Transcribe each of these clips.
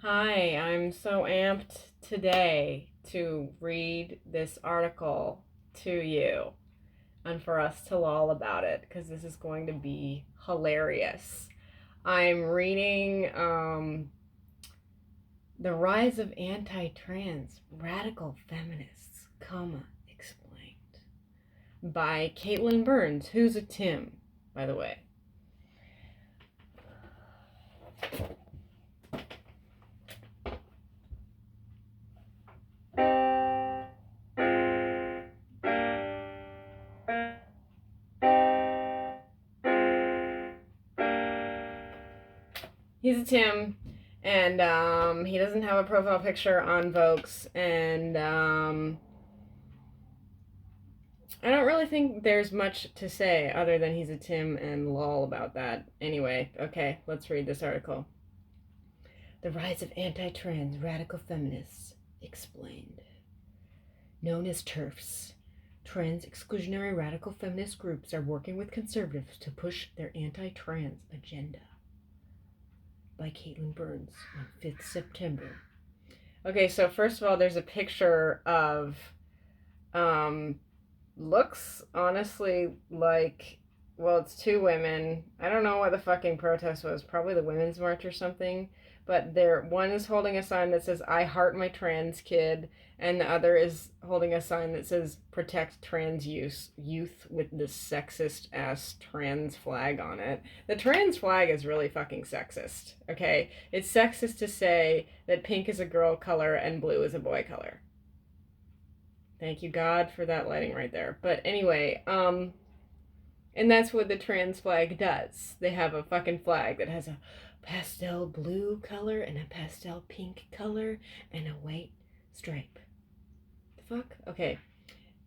Hi, I'm so amped today to read this article to you and for us to loll about it because this is going to be hilarious. I'm reading The Rise of Anti-Trans Radical Feminists, explained by Caitlin Burns, who's a Tim, by the way. He's a Tim, and he doesn't have a profile picture on Vox, and I don't really think there's much to say other than he's a Tim and lol about that. Anyway, okay, let's read this article. The Rise of Anti-Trans Radical Feminists Explained. Known as terfs, trans exclusionary radical feminist groups are working with conservatives to push their anti-trans agenda. By Caitlin Burns on 5th September. Okay, so first of all, there's a picture of looks honestly like, well, it's two women. I don't know what the fucking protest was, probably the Women's March or something, but one is holding a sign that says I heart my trans kid, and the other is holding a sign that says protect trans youth with this sexist ass trans flag on it. The trans flag is really fucking sexist, okay? It's sexist to say that pink is a girl color and blue is a boy color. Thank you, God, for that lighting right there. But anyway, and that's what the trans flag does. They have a fucking flag that has a pastel blue color and a pastel pink color and a white stripe. The fuck? Okay.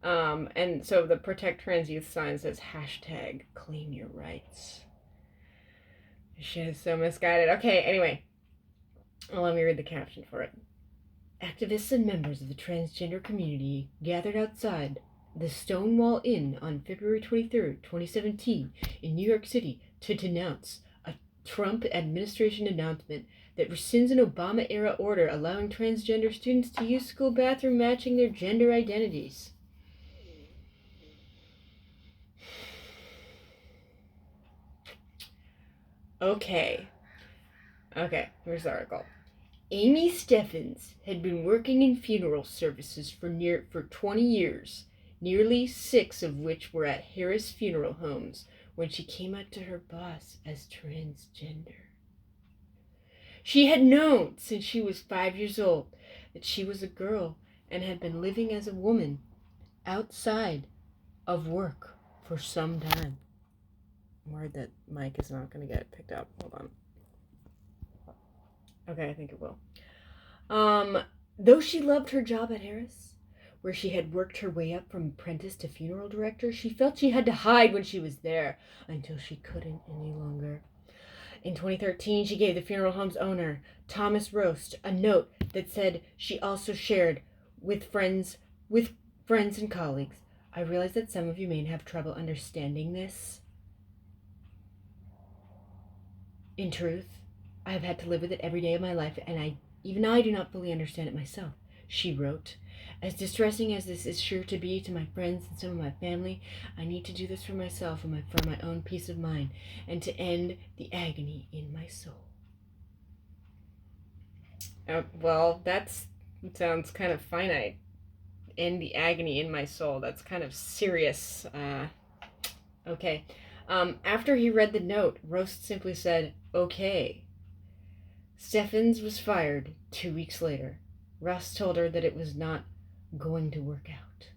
And so the Protect Trans Youth sign says hashtag claim your rights. This shit is so misguided. Okay, anyway. Well, let me read the caption for it. Activists and members of the transgender community gathered outside the Stonewall Inn on February 23rd, 2017, in New York City to denounce a Trump administration announcement that rescinds an Obama-era order allowing transgender students to use school bathroom matching their gender identities. Okay, here's the article. Amy Steffens had been working in funeral services for 20 years, nearly 6 of which were at Harris Funeral Homes, when she came out to her boss as transgender. She had known since she was 5 years old that she was a girl and had been living as a woman outside of work for some time. I'm worried that mic is not going to get picked up. Hold on. Okay, I think it will. Though she loved her job at Harris, where she had worked her way up from apprentice to funeral director, she felt she had to hide when she was there until she couldn't any longer. In 2013, she gave the funeral home's owner, Thomas Roast, a note that said she also shared with friends and colleagues. I realize that some of you may have trouble understanding this. In truth, I have had to live with it every day of my life, and even I do not fully understand it myself, she wrote. As distressing as this is sure to be to my friends and some of my family, I need to do this for myself and for my own peace of mind, and to end the agony in my soul. Well, that sounds kind of finite. End the agony in my soul. That's kind of serious. Okay. After he read the note, Roast simply said, okay. Steffens was fired 2 weeks later. Russ told her that it was not going to work out.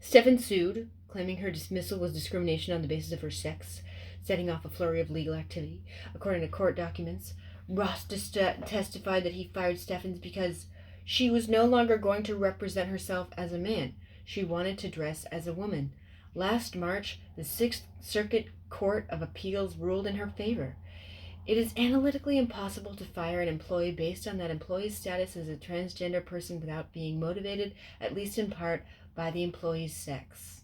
Steffens sued, claiming her dismissal was discrimination on the basis of her sex, setting off a flurry of legal activity. According to court documents, Ross testified that he fired Steffens because she was no longer going to represent herself as a man. She wanted to dress as a woman. Last March, the Sixth Circuit Court of Appeals ruled in her favor. It is analytically impossible to fire an employee based on that employee's status as a transgender person without being motivated, at least in part, by the employee's sex.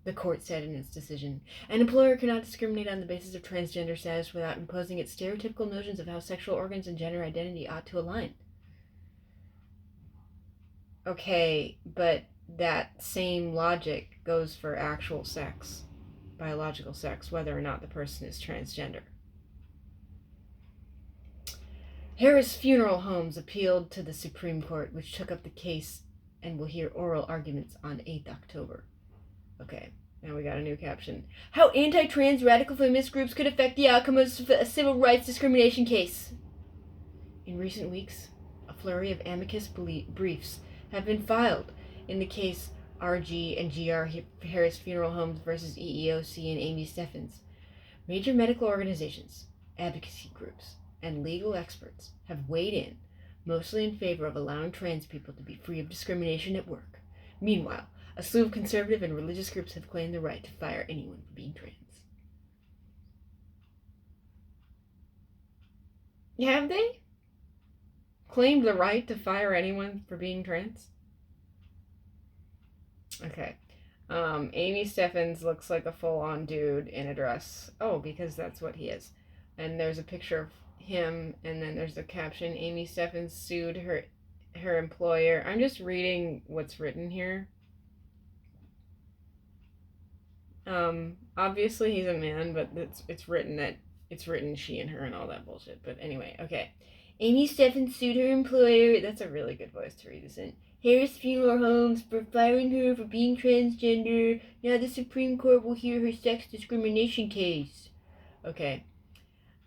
The court said in its decision, an employer cannot discriminate on the basis of transgender status without imposing its stereotypical notions of how sexual organs and gender identity ought to align. Okay, but that same logic goes for actual sex, biological sex, whether or not the person is transgender. Harris Funeral Homes appealed to the Supreme Court, which took up the case and will hear oral arguments on 8th October. Okay, now we got a new caption. How anti-trans radical feminist groups could affect the outcome of a civil rights discrimination case. In recent weeks, a flurry of amicus briefs have been filed in the case RG and GR Harris Funeral Homes versus EEOC and Amy Steffens. Major medical organizations, advocacy groups, and legal experts have weighed in, mostly in favor of allowing trans people to be free of discrimination at work. Meanwhile, a slew of conservative and religious groups have claimed the right to fire anyone for being trans. Have they? Claimed the right to fire anyone for being trans? Okay. Amy Steffens looks like a full-on dude in a dress. Oh, because that's what he is. And there's a picture of him, and then there's a caption, Amy Steffens sued her employer. I'm just reading what's written here. Obviously he's a man, but it's written she and her and all that bullshit. But anyway, okay. Amy Steffens sued her employer. That's a really good voice to read this in. Harris Funeral Homes for firing her for being transgender. Now the Supreme Court will hear her sex discrimination case. Okay.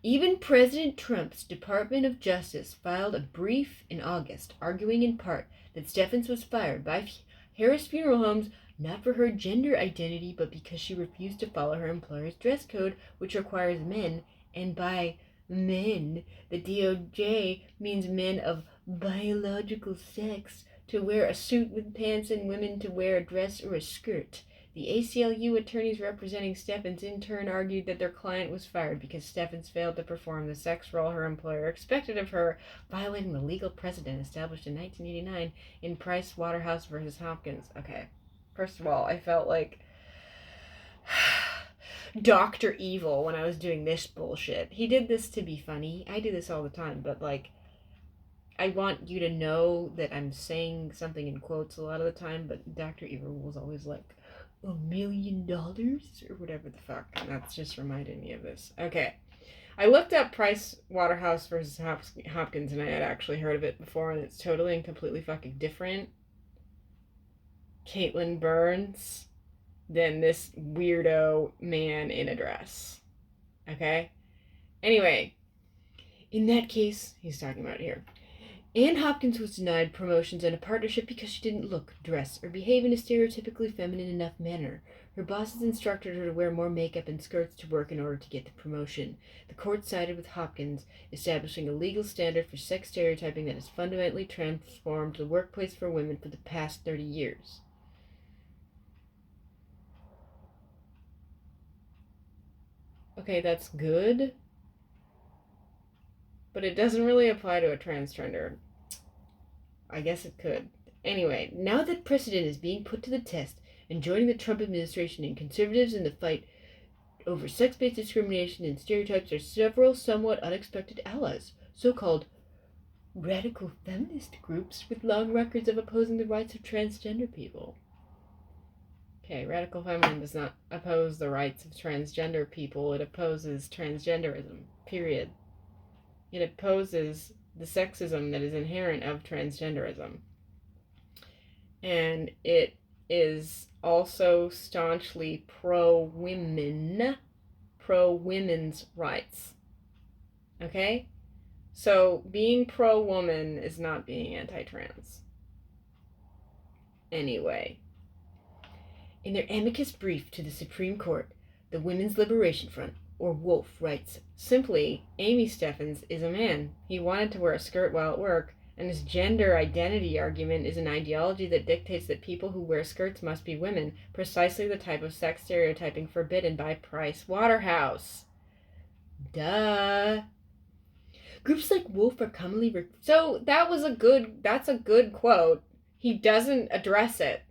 Even President Trump's Department of Justice filed a brief in August, arguing in part that Steffens was fired by Harris Funeral Homes not for her gender identity, but because she refused to follow her employer's dress code, which requires men, and by men, the DOJ means men of biological sex, to wear a suit with pants and women to wear a dress or a skirt. The ACLU attorneys representing Steffens in turn argued that their client was fired because Steffens failed to perform the sex role her employer expected of her, violating the legal precedent established in 1989 in Price Waterhouse versus Hopkins. Okay. First of all, I felt like Dr. Evil when I was doing this bullshit. He did this to be funny. I do this all the time, but like, I want you to know that I'm saying something in quotes a lot of the time, but Dr. Evil was always like, $1 million? Or whatever the fuck. And that's just reminded me of this. Okay. I looked up Price Waterhouse versus Hopkins, and I had actually heard of it before, and it's totally and completely fucking different. Caitlin Burns than this weirdo man in a dress. Okay? Anyway, in that case, he's talking about it here. Ann Hopkins was denied promotions and a partnership because she didn't look, dress, or behave in a stereotypically feminine enough manner. Her bosses instructed her to wear more makeup and skirts to work in order to get the promotion. The court sided with Hopkins, establishing a legal standard for sex stereotyping that has fundamentally transformed the workplace for women for the past 30 years. Okay, that's good, but it doesn't really apply to a transgender. I guess it could. Anyway, now that precedent is being put to the test and joining the Trump administration and conservatives in the fight over sex-based discrimination and stereotypes are several somewhat unexpected allies, so-called radical feminist groups with long records of opposing the rights of transgender people. Okay, radical feminine does not oppose the rights of transgender people. It opposes transgenderism, period. It opposes the sexism that is inherent of transgenderism. And it is also staunchly pro-women's rights. Okay? So being pro-woman is not being anti-trans. Anyway. In their amicus brief to the Supreme Court, the Women's Liberation Front, or WOLF, writes, simply, Amy Steffens is a man. He wanted to wear a skirt while at work, and his gender identity argument is an ideology that dictates that people who wear skirts must be women, precisely the type of sex stereotyping forbidden by Price Waterhouse. Duh. Groups like WOLF are commonly... So that's a good quote. He doesn't address it.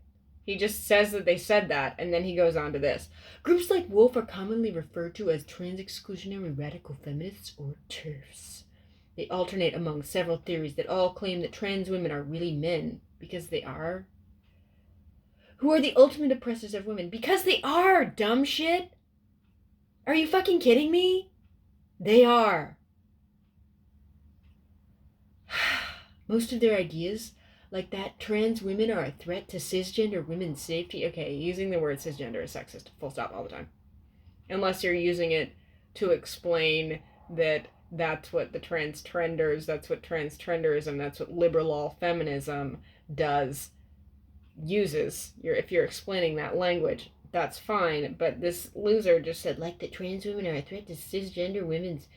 He just says that they said that, and then he goes on to this. Groups like Wolf are commonly referred to as trans-exclusionary radical feminists or terfs. They alternate among several theories that all claim that trans women are really men, because they are. Who are the ultimate oppressors of women? Because they are, dumb shit! Are you fucking kidding me? They are. Most of their ideas, like that trans women are a threat to cisgender women's safety. Okay, using the word cisgender is sexist, full stop, all the time. Unless you're using it to explain that that's what the trans-trenders, that's what trans-trenderism, that's what liberal all feminism uses. If you're explaining that language, that's fine. But this loser just said, like that trans women are a threat to cisgender women's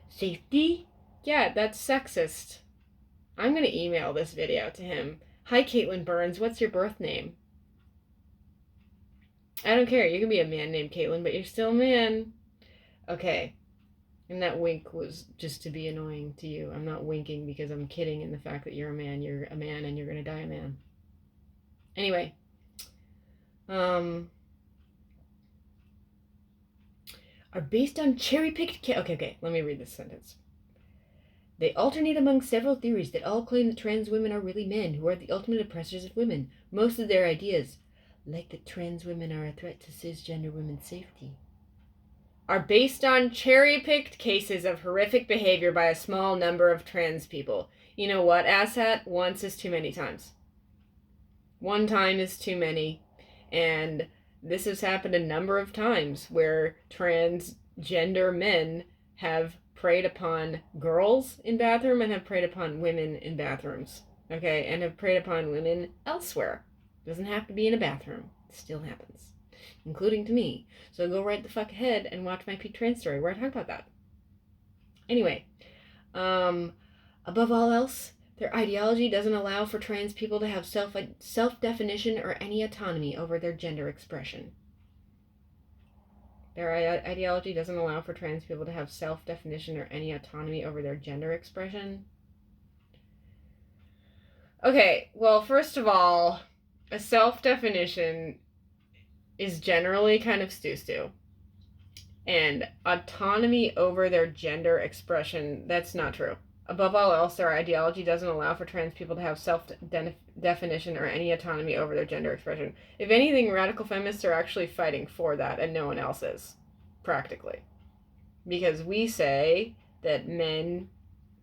safety? Yeah, that's sexist. I'm going to email this video to him. Hi, Caitlin Burns. What's your birth name? I don't care. You can be a man named Caitlin, but you're still a man. Okay. And that wink was just to be annoying to you. I'm not winking because I'm kidding in the fact that you're a man. You're a man and you're going to die a man. Anyway. Are based on cherry-picked... Okay. Let me read this sentence. They alternate among several theories that all claim that trans women are really men who are the ultimate oppressors of women. Most of their ideas, like that trans women are a threat to cisgender women's safety, are based on cherry-picked cases of horrific behavior by a small number of trans people. You know what, asshat? Once is too many times. One time is too many. And this has happened a number of times where transgender men have preyed upon girls in bathroom and have preyed upon women in bathrooms. Okay, and have preyed upon women elsewhere. Doesn't have to be in a bathroom. It still happens. Including to me. So go right the fuck ahead and watch my Peak Trans story where I talk about that. Anyway, above all else, their ideology doesn't allow for trans people to have self-definition or any autonomy over their gender expression. Their ideology doesn't allow for trans people to have self-definition or any autonomy over their gender expression. Okay, well, first of all, a self-definition is generally kind of stew. And autonomy over their gender expression, that's not true. Above all else, their ideology doesn't allow for trans people to have self-definition or any autonomy over their gender expression. If anything, radical feminists are actually fighting for that, and no one else is, practically. Because we say that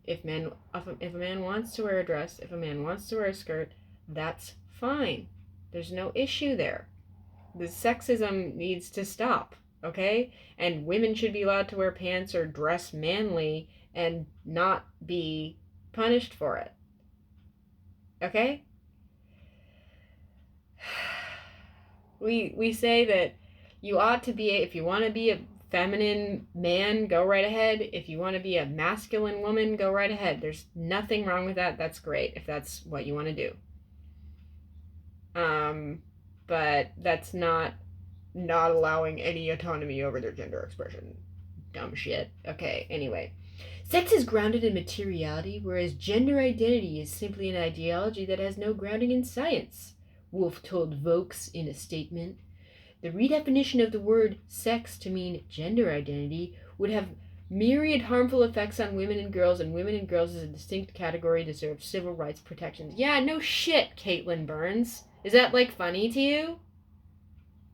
if a man wants to wear a dress, if a man wants to wear a skirt, that's fine. There's no issue there. The sexism needs to stop, okay? And women should be allowed to wear pants or dress manly and not be punished for it. Okay? We say that you ought to be, if you want to be a feminine man, go right ahead. If you want to be a masculine woman, go right ahead. There's nothing wrong with that. That's great if that's what you want to do. But that's not allowing any autonomy over their gender expression. Dumb shit. Okay, anyway. Sex is grounded in materiality, whereas gender identity is simply an ideology that has no grounding in science, Wolf told Vokes in a statement. The redefinition of the word sex to mean gender identity would have myriad harmful effects on women and girls as a distinct category deserve civil rights protections. Yeah, no shit, Caitlin Burns. Is that, like, funny to you?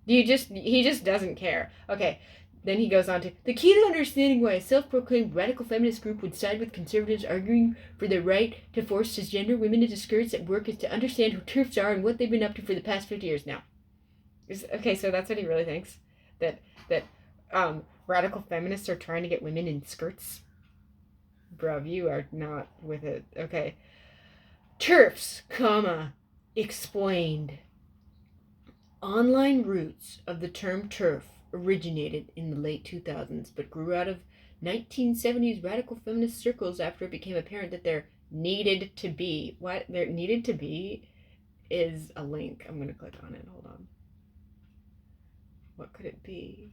He just doesn't care. Okay, then he goes on to, the key to understanding why a self-proclaimed radical feminist group would side with conservatives arguing for the right to force cisgender women into skirts at work is to understand who TERFs are and what they've been up to for the past 50 years now. Okay, so that's what he really thinks? That radical feminists are trying to get women in skirts? Bruv, you are not with it. Okay. TERFs, explained. Online roots of the term TERF originated in the late 2000s, but grew out of 1970s radical feminist circles after it became apparent that there needed to be. What there needed to be is a link. I'm going to click on it. Hold on. What could it be?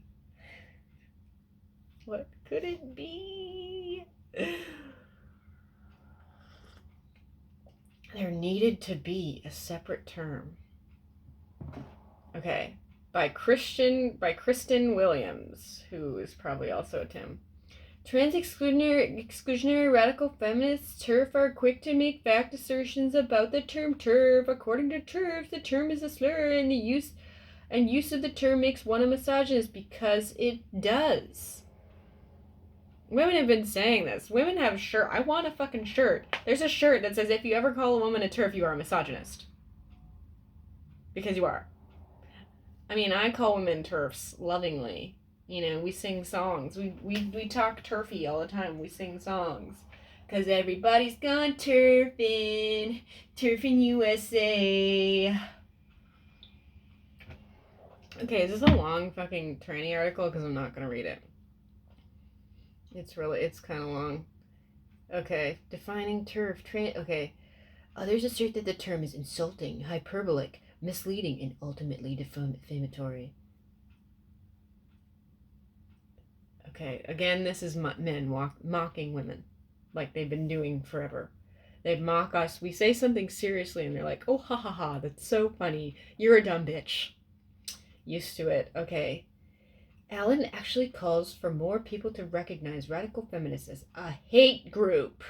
What could it be? There needed to be a separate term. Okay. By Kristen Williams, who is probably also a Tim. Trans exclusionary radical feminists, TERF, are quick to make fact assertions about the term TERF. According to TERFs, the term is a slur, and the use of the term makes one a misogynist because it does. Women have been saying this. Women have shirt. I want a fucking shirt. There's a shirt that says, if you ever call a woman a TERF, you are a misogynist. Because you are. I mean, I call women TERFs lovingly. You know, we sing songs. We talk turfy all the time. We sing songs. Because everybody's gone turfing. Turfing USA. Okay, is this a long fucking tranny article? Because I'm not going to read it. It's kind of long. Okay, defining TERF. Okay. Others assert that the term is insulting, hyperbolic, misleading, and ultimately defamatory. Okay, again, this is men mocking women, like they've been doing forever. They mock us. We say something seriously, and they're like, oh, ha, ha, ha, that's so funny. You're a dumb bitch. Used to it. Okay. Allen actually calls for more people to recognize radical feminists as a hate group,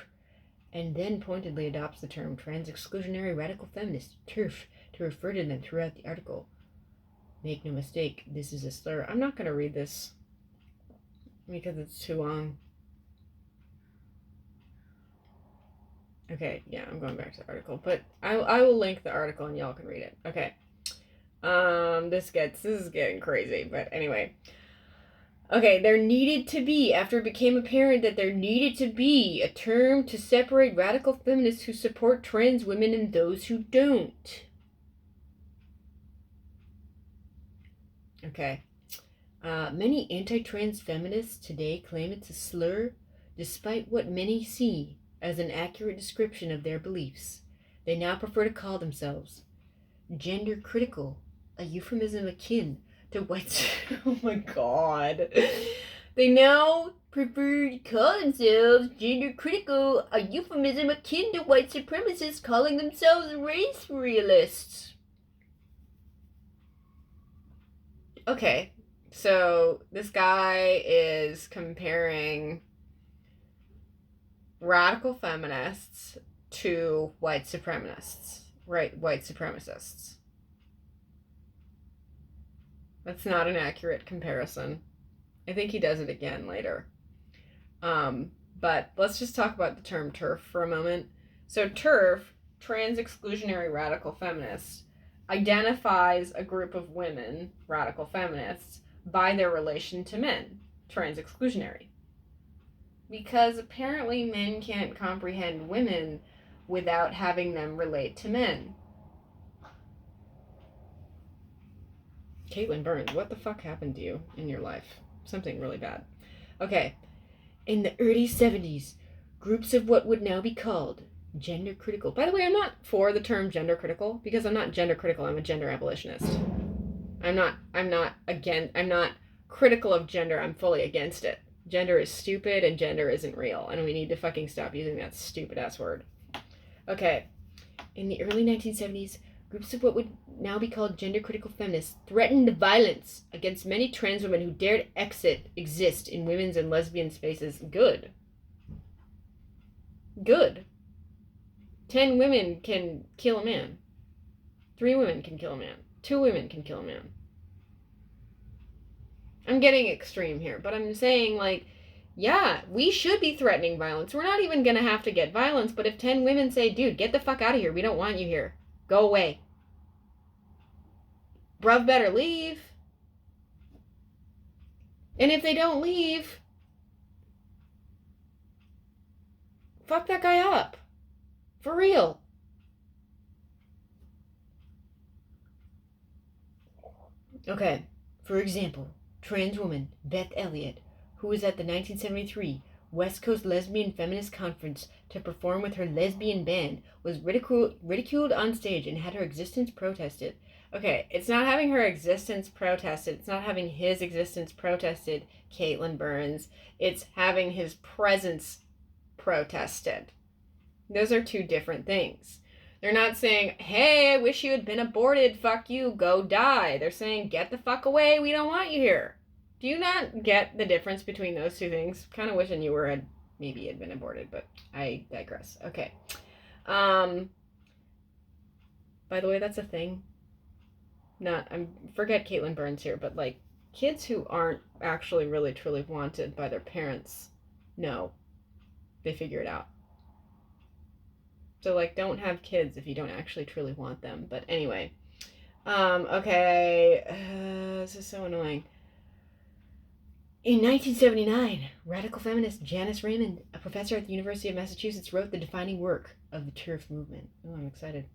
and then pointedly adopts the term trans-exclusionary radical feminist, TERF, to refer to them throughout the article. Make no mistake, this is a slur. I'm not going to read this because it's too long. Okay, yeah, I'm going back to the article, but I will link the article and y'all can read it. Okay. This is getting crazy, but anyway. Okay, after it became apparent that there needed to be a term to separate radical feminists who support trans women and those who don't. Okay. Many anti-trans feminists today claim it's a slur, despite what many see as an accurate description of their beliefs. They now prefer to call themselves gender critical, a euphemism akin to white... Oh my god. They now prefer to call themselves gender critical, a euphemism akin to white supremacists calling themselves race realists. Okay, so this guy is comparing radical feminists to white supremacists. Right, white supremacists. That's not an accurate comparison. I think he does it again later. But let's just talk about the term TERF for a moment. So TERF, trans exclusionary radical feminists, identifies a group of women, radical feminists, by their relation to men, trans exclusionary. Because apparently men can't comprehend women without having them relate to men. Caitlin Burns, what the fuck happened to you in your life? Something really bad. Okay. In the early 70s, groups of what would now be called gender critical. By the way, I'm not for the term gender critical because I'm not gender critical. I'm a gender abolitionist. I'm not critical of gender. I'm fully against it. Gender is stupid and gender isn't real. And we need to fucking stop using that stupid ass word. Okay. In the early 1970s, groups of what would now be called gender-critical feminists threatened violence against many trans women who dared exist in women's and lesbian spaces. Good. 10 women can kill a man. 3 women can kill a man. 2 women can kill a man. I'm getting extreme here, but I'm saying, like, yeah, we should be threatening violence. We're not even going to have to get violence, but if 10 women say, dude, get the fuck out of here. We don't want you here. Go away. Bruv better leave. And if they don't leave, fuck that guy up. For real. Okay, for example, trans woman Beth Elliott, who was at the 1973 West Coast Lesbian Feminist Conference to perform with her lesbian band, was ridiculed on stage and had her existence protested. Okay, it's not having her existence protested. It's not having his existence protested, Caitlin Burns. It's having his presence protested. Those are 2 different things. They're not saying, hey, I wish you had been aborted, fuck you, go die. They're saying, get the fuck away, we don't want you here. Do you not get the difference between those two things? Kind of wishing you were maybe had been aborted, but I digress. Okay. By the way, that's a thing. Forget Caitlin Burns here, but like kids who aren't actually really truly wanted by their parents, no, they figure it out. So like, don't have kids if you don't actually truly want them. But anyway, okay, this is so annoying. In 1979, radical feminist Janice Raymond, a professor at the University of Massachusetts, wrote the defining work of the TERF movement. Oh, I'm excited.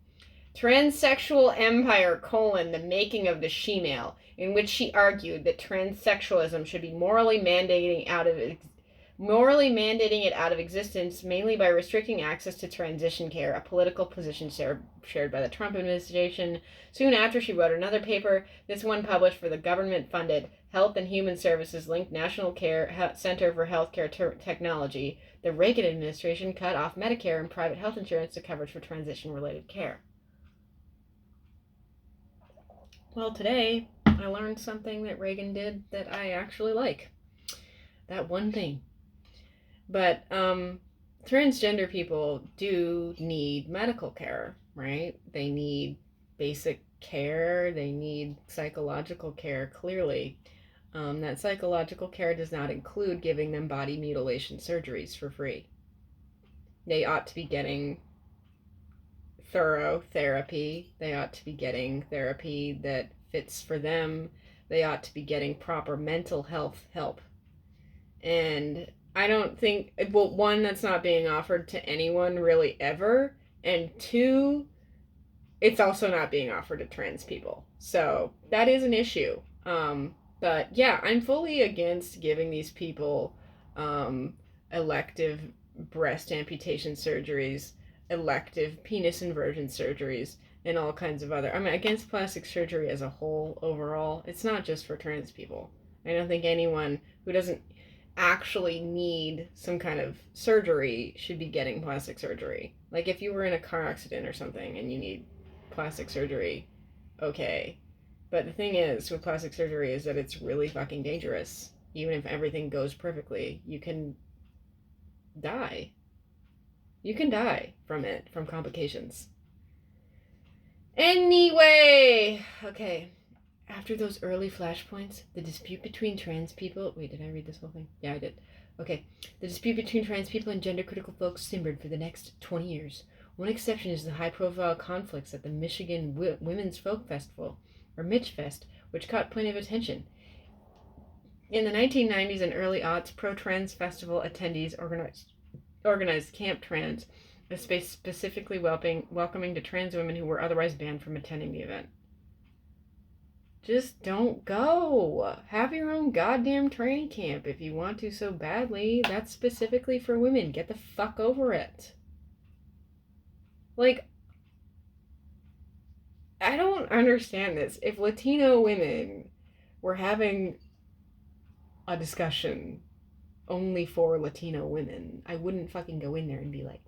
Transsexual Empire, the making of the she-male, in which she argued that transsexualism should be morally mandating it out of existence, mainly by restricting access to transition care, a political position shared by the Trump administration. Soon after, she wrote another paper, this one published for the government-funded Health and Human Services linked National Center for Healthcare Technology. The Reagan administration cut off Medicare and private health insurance to coverage for transition-related care. Well, today, I learned something that Reagan did that I actually like. That one thing. But transgender people do need medical care, right? They need basic care. They need psychological care, clearly. That psychological care does not include giving them body mutilation surgeries for free. They ought to be getting thorough therapy. They ought to be getting therapy that fits for them. They ought to be getting proper mental health help. And I don't think, well, one, that's not being offered to anyone really ever. And two, it's also not being offered to trans people. So that is an issue. But yeah, I'm fully against giving these people elective breast amputation surgeries, elective penis inversion surgeries, and all kinds of other. I'm against plastic surgery as a whole overall. It's not just for trans people. I don't think anyone who doesn't actually need some kind of surgery should be getting plastic surgery. Like if you were in a car accident or something and you need plastic surgery, okay. But the thing is with plastic surgery is that it's really fucking dangerous. Even if everything goes perfectly, you can die. You can die from it, from complications. Anyway, okay. After those early flashpoints, the dispute between trans people... Wait, did I read this whole thing? Yeah, I did. Okay. The dispute between trans people and gender-critical folks simmered for the next 20 years. One exception is the high-profile conflicts at the Michigan Women's Folk Festival, or Mitchfest, which caught plenty of attention. In the 1990s and early aughts, pro-trans festival attendees organized Camp Trans, a space specifically welcoming to trans women who were otherwise banned from attending the event. Just don't go. Have your own goddamn training camp if you want to so badly. That's specifically for women. Get the fuck over it. Like, I don't understand this. If Latino women were having a discussion only for Latino women, I wouldn't fucking go in there and be like,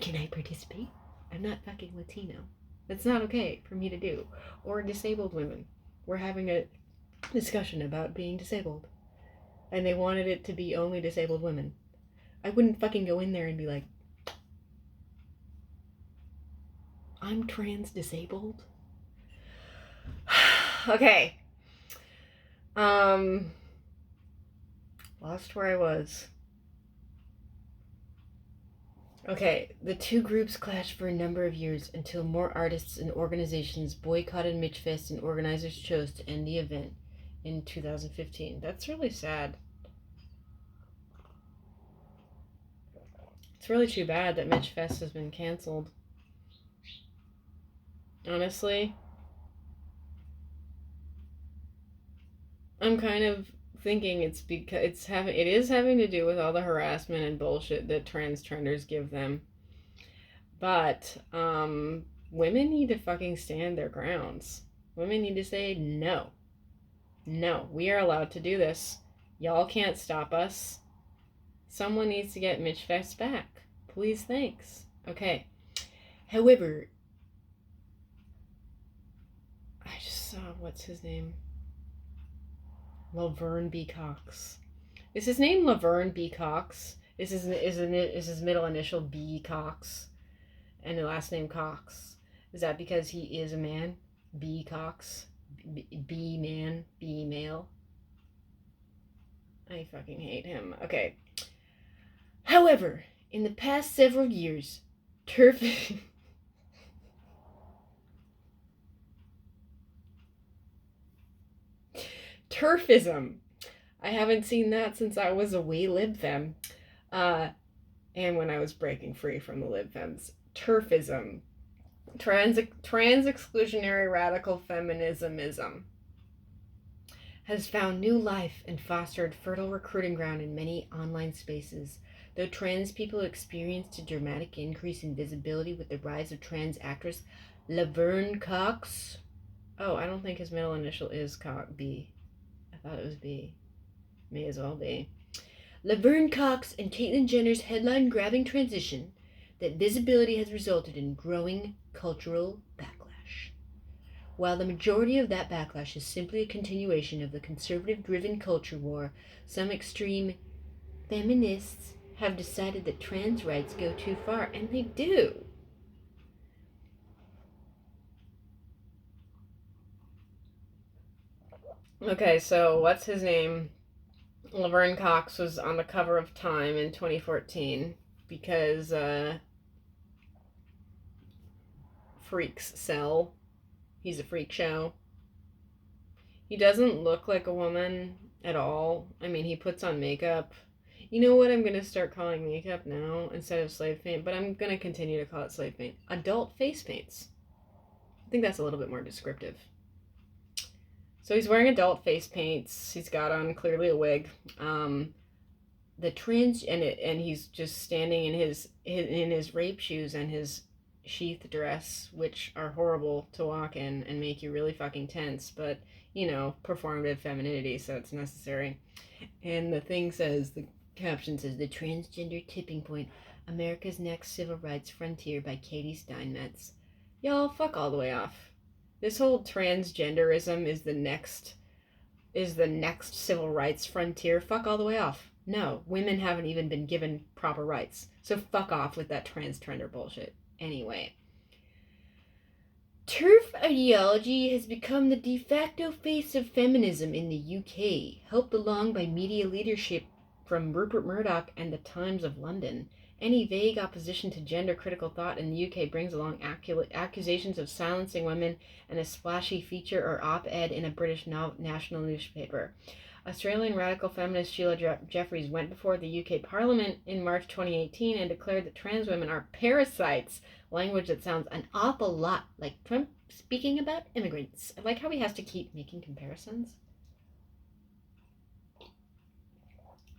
can I participate? I'm not fucking Latino. That's not okay for me to do. Or disabled women. We're having a discussion about being disabled. And they wanted it to be only disabled women. I wouldn't fucking go in there and be like, I'm trans disabled? Okay. Lost where I was. Okay, the two groups clashed for a number of years until more artists and organizations boycotted Mitchfest and organizers chose to end the event in 2015. That's really sad. It's really too bad that Mitchfest has been canceled. Honestly, I'm kind of thinking it's because it is having to do with all the harassment and bullshit that trenders give them. But women need to fucking stand their grounds. Women need to say no. No, we are allowed to do this. Y'all can't stop us. Someone needs to get Mitchfest back. Please, thanks. Okay. However, I just saw, what's his name? Laverne B. Cox. Is his name Laverne B. Cox? Is his middle initial B. Cox? And the last name Cox? Is that because he is a man? B. Cox? B man? B male? I fucking hate him. Okay. However, in the past several years, Turfism. I haven't seen that since I was a wee libfem. And when I was breaking free from the libfems. Turfism. Trans exclusionary radical feminismism has found new life and fostered fertile recruiting ground in many online spaces. Though trans people experienced a dramatic increase in visibility with the rise of trans actress Laverne Cox. Oh, I don't think his middle initial is B. I thought it was B. May as well be. Laverne Cox and Caitlyn Jenner's headline-grabbing transition, that visibility has resulted in growing cultural backlash. While the majority of that backlash is simply a continuation of the conservative-driven culture war, some extreme feminists have decided that trans rights go too far, and they do. Okay, so what's his name? Laverne Cox was on the cover of Time in 2014 because freaks sell. He's a freak show. He doesn't look like a woman at all. I mean, he puts on makeup. You know what I'm going to start calling makeup now instead of slave paint, but I'm going to continue to call it slave paint. Adult face paints. I think that's a little bit more descriptive. So he's wearing adult face paints. He's got on clearly a wig. The trans and he's just standing in his rape shoes and his sheath dress, which are horrible to walk in and make you really fucking tense, but you know, performative femininity, so it's necessary. And the caption says, "The Transgender Tipping Point, America's Next Civil Rights Frontier" by Katie Steinmetz. Y'all, fuck all the way off. This whole transgenderism is the next civil rights frontier. Fuck all the way off. No, women haven't even been given proper rights. So fuck off with that transgender bullshit. Anyway. TERF ideology has become the de facto face of feminism in the UK, helped along by media leadership from Rupert Murdoch and the Times of London. Any vague opposition to gender-critical thought in the UK brings along accusations of silencing women and a splashy feature or op-ed in a British national newspaper. Australian radical feminist Sheila Jeffreys went before the UK Parliament in March 2018 and declared that trans women are parasites, language that sounds an awful lot like Trump speaking about immigrants. I like how he has to keep making comparisons.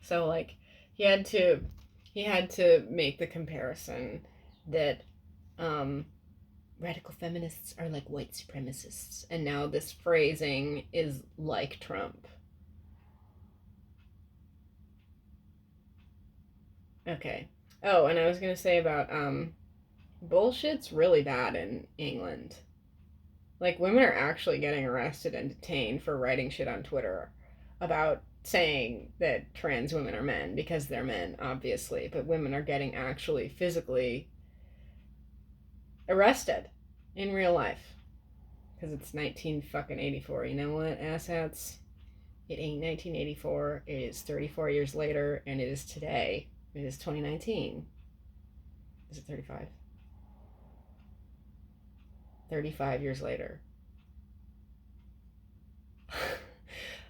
So, like, he had to make the comparison that radical feminists are like white supremacists, and now this phrasing is like Trump. Okay. Oh, and I was gonna say about bullshit's really bad in England. Like, women are actually getting arrested and detained for writing shit on Twitter about saying that trans women are men, because they're men, obviously, but women are getting actually physically arrested in real life because it's 1984. You know what, asshats? It ain't 1984. It is 34 years later, and it is today. It is 2019. Is it 35? 35 years later.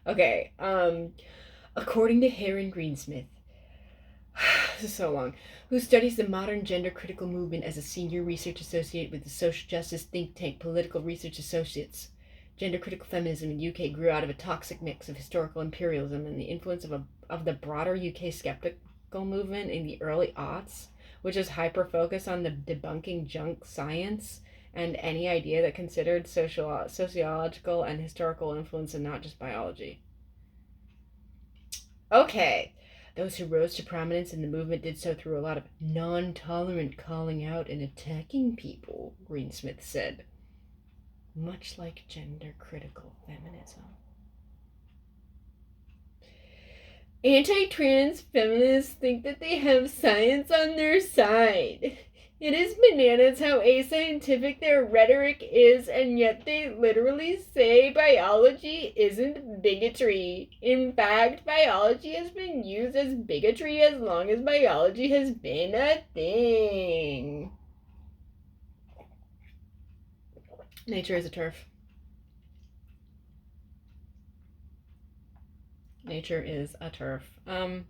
Okay, according to Heron Greensmith, this is so long, who studies the modern gender-critical movement as a senior research associate with the social justice think tank Political Research Associates, gender-critical feminism in UK grew out of a toxic mix of historical imperialism and the influence of the broader UK skeptical movement in the early aughts, which is hyper-focused on the debunking junk science and any idea that considered sociological and historical influence and not just biology. Okay, Those who rose to prominence in the movement did so through a lot of non-tolerant calling out and attacking people, Greensmith said. Much like gender-critical feminism. Anti-trans feminists think that they have science on their side. It is bananas how ascientific their rhetoric is, and yet they literally say biology isn't bigotry. In fact, biology has been used as bigotry as long as biology has been a thing. Nature is a turf. Nature is a turf. You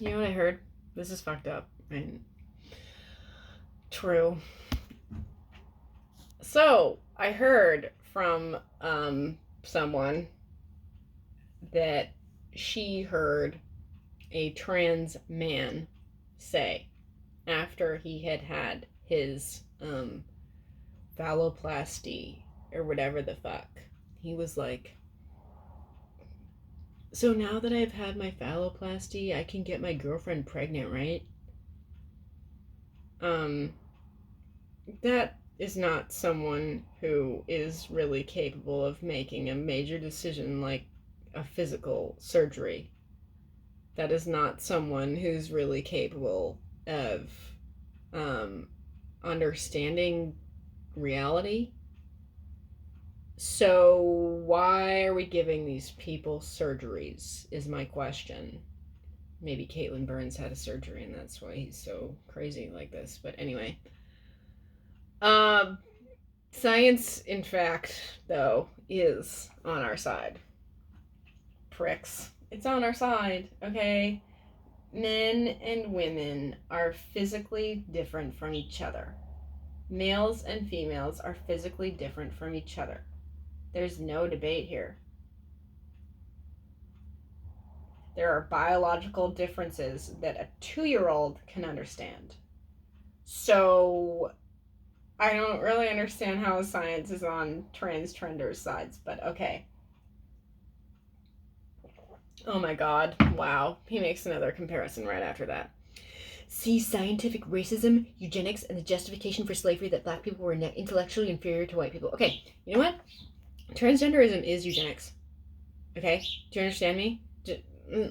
know what I heard? This is fucked up. Right? True. So, I heard from someone that she heard a trans man say after he had had his phalloplasty or whatever the fuck. He was like, so now that I've had my phalloplasty, I can get my girlfriend pregnant, right? That is not someone who is really capable of making a major decision like a physical surgery. That is not someone who's really capable of understanding reality. So why are we giving these people surgeries is my question. Maybe Caitlin Burns had a surgery and that's why he's so crazy like this. But anyway. Science, in fact, though, is on our side. Pricks. It's on our side, okay? Men and women are physically different from each other. Males and females are physically different from each other. There's no debate here. There are biological differences that a 2-year-old can understand. So I don't really understand how science is on transgenders' sides, but okay. Oh my god, wow. He makes another comparison right after that. See scientific racism, eugenics, and the justification for slavery that black people were intellectually inferior to white people. Okay, you know what? Transgenderism is eugenics. Okay? Do you understand me?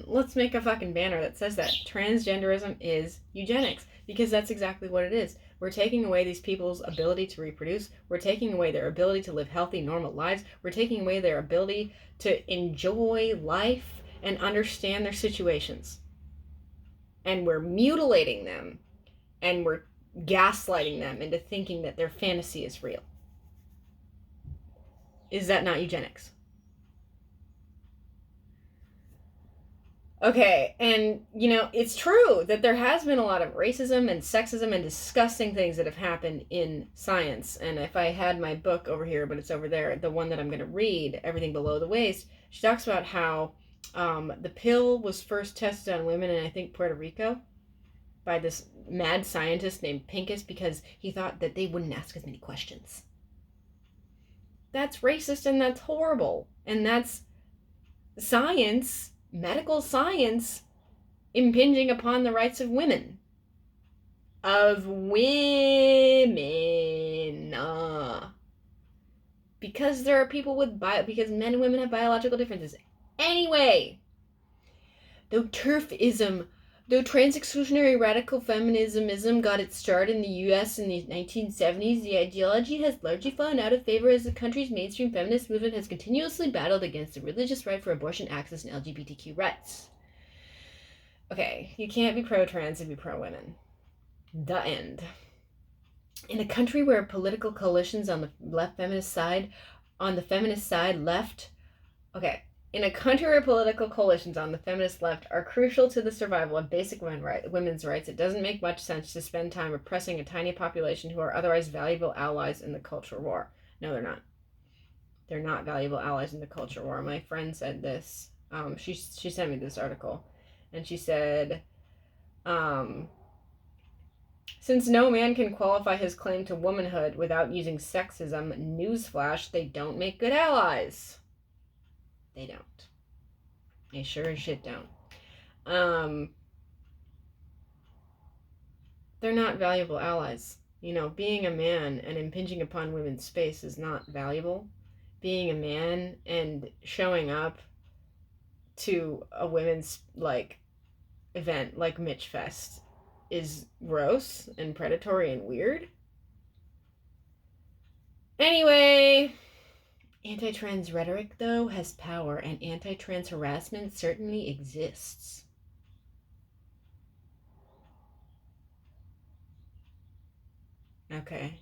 Let's make a fucking banner that says that. Transgenderism is eugenics. Because that's exactly what it is. We're taking away these people's ability to reproduce. We're taking away their ability to live healthy, normal lives. We're taking away their ability to enjoy life and understand their situations. And we're mutilating them. And we're gaslighting them into thinking that their fantasy is real. Is that not eugenics? Okay, and, you know, it's true that there has been a lot of racism and sexism and disgusting things that have happened in science. And if I had my book over here, but it's over there, the one that I'm going to read, Everything Below the Waist, she talks about how the pill was first tested on women in, I think, Puerto Rico by this mad scientist named Pincus because he thought that they wouldn't ask as many questions. That's racist and that's horrible. And that's science, medical science, impinging upon the rights of women. Of women. Because there are people with because men and women have biological differences. Anyway, though trans-exclusionary radical feminism got its start in the U.S. in the 1970s, the ideology has largely fallen out of favor as the country's mainstream feminist movement has continuously battled against the religious right for abortion access and LGBTQ rights. Okay, you can't be pro-trans and be pro-women. The end. In a country where political coalitions on the feminist side left... Okay. In a country where political coalitions on the feminist left are crucial to the survival of basic women's rights, it doesn't make much sense to spend time oppressing a tiny population who are otherwise valuable allies in the culture war. No, they're not. They're not valuable allies in the culture war. My friend said this. She sent me this article. And she said, since no man can qualify his claim to womanhood without using sexism, newsflash, they don't make good allies. They don't. They sure as shit don't. they're not valuable allies. You know, being a man and impinging upon women's space is not valuable. Being a man and showing up to a women's, like, event like Mitch Fest is gross and predatory and weird. Anyway, anti-trans rhetoric, though, has power, and anti-trans harassment certainly exists. Okay.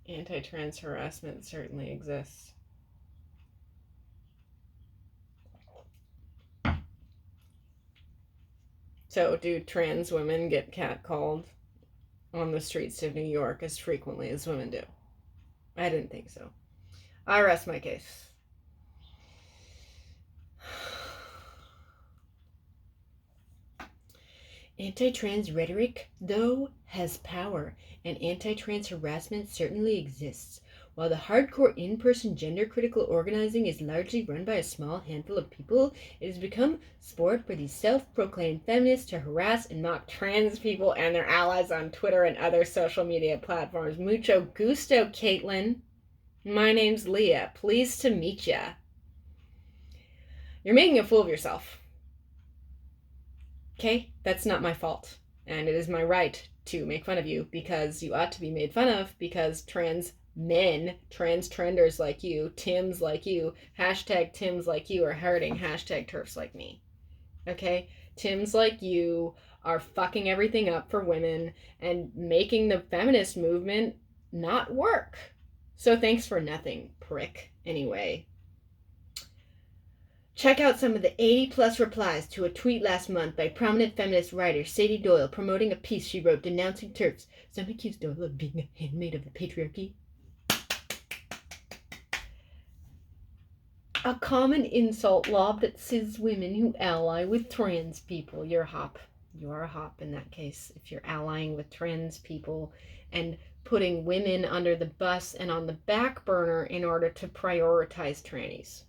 Anti-trans harassment certainly exists. So, do trans women get catcalled on the streets of New York as frequently as women do? I didn't think so. I rest my case. Anti-trans rhetoric, though, has power, and anti-trans harassment certainly exists. While the hardcore in-person gender-critical organizing is largely run by a small handful of people, it has become sport for these self-proclaimed feminists to harass and mock trans people and their allies on Twitter and other social media platforms. Mucho gusto, Caitlin. My name's Leah. Pleased to meet ya. You're making a fool of yourself. Okay? That's not my fault. And it is my right to make fun of you because you ought to be made fun of because trans men, trans trenders like you, Tims like you, hashtag Tims like you are hurting hashtag terfs like me. Okay? Tims like you are fucking everything up for women and making the feminist movement not work. So thanks for nothing, prick. Anyway. Check out some of the 80-plus replies to a tweet last month by prominent feminist writer Sadie Doyle promoting a piece she wrote denouncing TERFs. Some accuse Doyle of being a handmaid of the patriarchy. A common insult lobbed at cis women who ally with trans people. You're a hop. You are a hop in that case. If you're allying with trans people and putting women under the bus and on the back burner in order to prioritize trannies.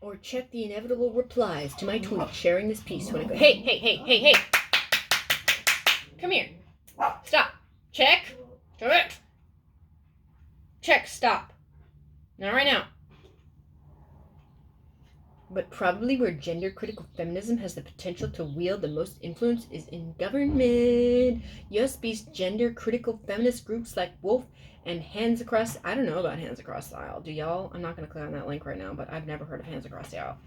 Or check the inevitable replies to my tweet sharing this piece when I go, hey. Come here. Stop. Check. Check. Stop. Not right now. But probably where gender-critical feminism has the potential to wield the most influence is in government. US-based gender-critical feminist groups like Wolf and Hands Across... I don't know about Hands Across the Aisle. Do y'all? I'm not going to click on that link right now, but I've never heard of Hands Across the Aisle.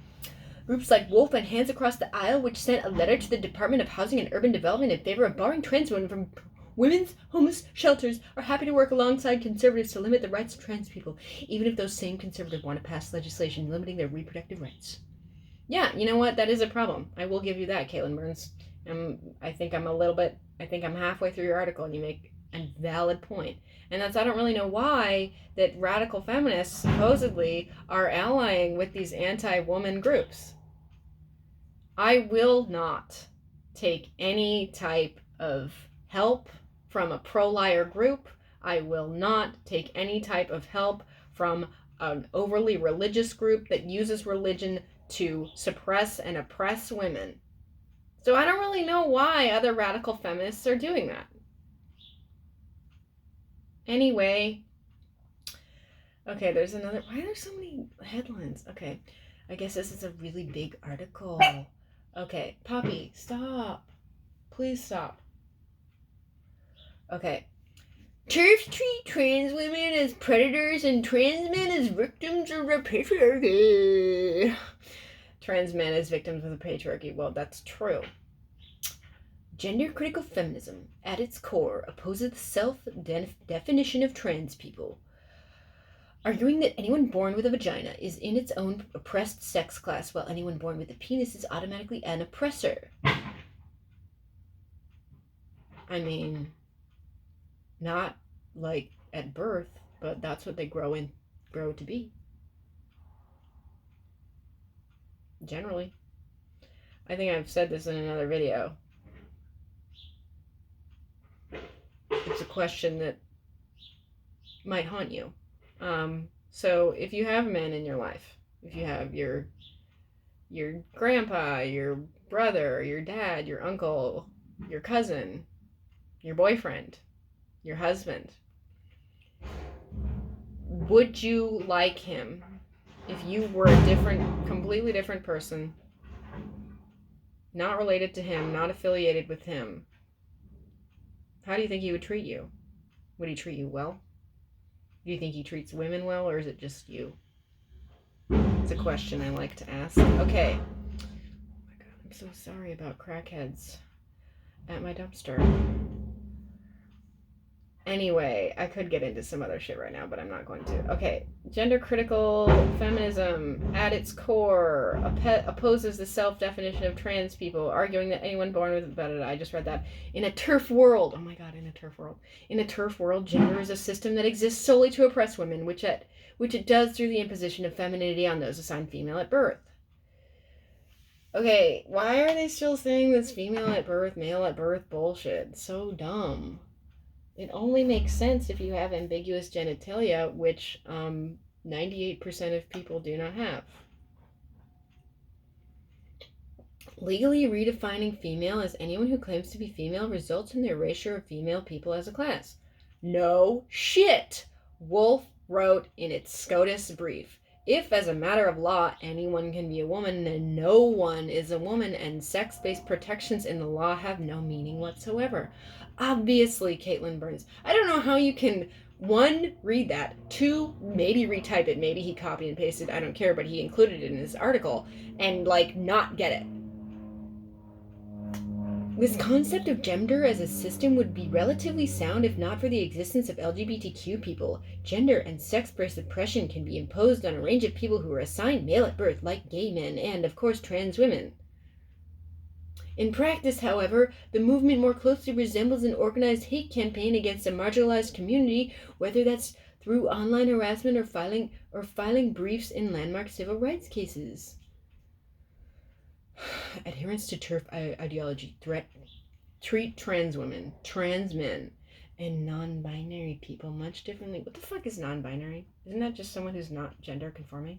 Groups like Wolf and Hands Across the Aisle, which sent a letter to the Department of Housing and Urban Development in favor of barring trans women from women's homeless shelters, are happy to work alongside conservatives to limit the rights of trans people, even if those same conservatives want to pass legislation limiting their reproductive rights. Yeah, you know what? That is a problem. I will give you that, Caitlin Burns. I think I'm halfway through your article and you make a valid point. And that's, I don't really know why that radical feminists supposedly are allying with these anti-woman groups. I will not take any type of help from a pro-liar group. I will not take any type of help from an overly religious group that uses religion to suppress and oppress women. So I don't really know why other radical feminists are doing that. Anyway, okay, there's another. Why are there so many headlines? Okay, I guess this is a really big article. Okay, Poppy, stop. Please stop. Okay. TERFs treat trans women as predators and trans men as victims of the patriarchy. Trans men as victims of the patriarchy. Well, that's true. Gender-critical feminism, at its core, opposes the self-definition of trans people, arguing that anyone born with a vagina is in its own oppressed sex class, while anyone born with a penis is automatically an oppressor. I mean, not like at birth, but that's what they grow to be. Generally. I think I've said this in another video. It's a question that might haunt you. So if you have men in your life, if you have your grandpa, your brother, your dad, your uncle, your cousin, your boyfriend, your husband, would you like him if you were a completely different person, not related to him, not affiliated with him? How do you think he would treat you? Would he treat you well? Do you think he treats women well, or is it just you? It's a question I like to ask. Okay. Oh my god, I'm so sorry about crackheads at my dumpster. Anyway, I could get into some other shit right now, but I'm not going to. Okay, gender critical feminism at its core opposes the self-definition of trans people, arguing that anyone born with I just read that. In a TERF world, oh my god, in a TERF world. In a TERF world, gender is a system that exists solely to oppress women, which it does through the imposition of femininity on those assigned female at birth. Okay, why are they still saying this female at birth, male at birth bullshit? It's so dumb. It only makes sense if you have ambiguous genitalia, which 98% of people do not have. Legally redefining female as anyone who claims to be female results in the erasure of female people as a class. No shit! Wolf wrote in its SCOTUS brief. If, as a matter of law, anyone can be a woman, then no one is a woman, and sex-based protections in the law have no meaning whatsoever. Obviously, Caitlin Burns. I don't know how you can, one, read that, two, maybe retype it, maybe he copied and pasted, I don't care, but he included it in his article, and, not get it. This concept of gender as a system would be relatively sound if not for the existence of LGBTQ people. Gender and sex-based oppression can be imposed on a range of people who are assigned male at birth, like gay men and, of course, trans women. In practice, however, the movement more closely resembles an organized hate campaign against a marginalized community, whether that's through online harassment or filing briefs in landmark civil rights cases. Adherence to TERF ideology treat trans women, trans men, and non-binary people much differently. What the fuck is non-binary? Isn't that just someone who's not gender conforming?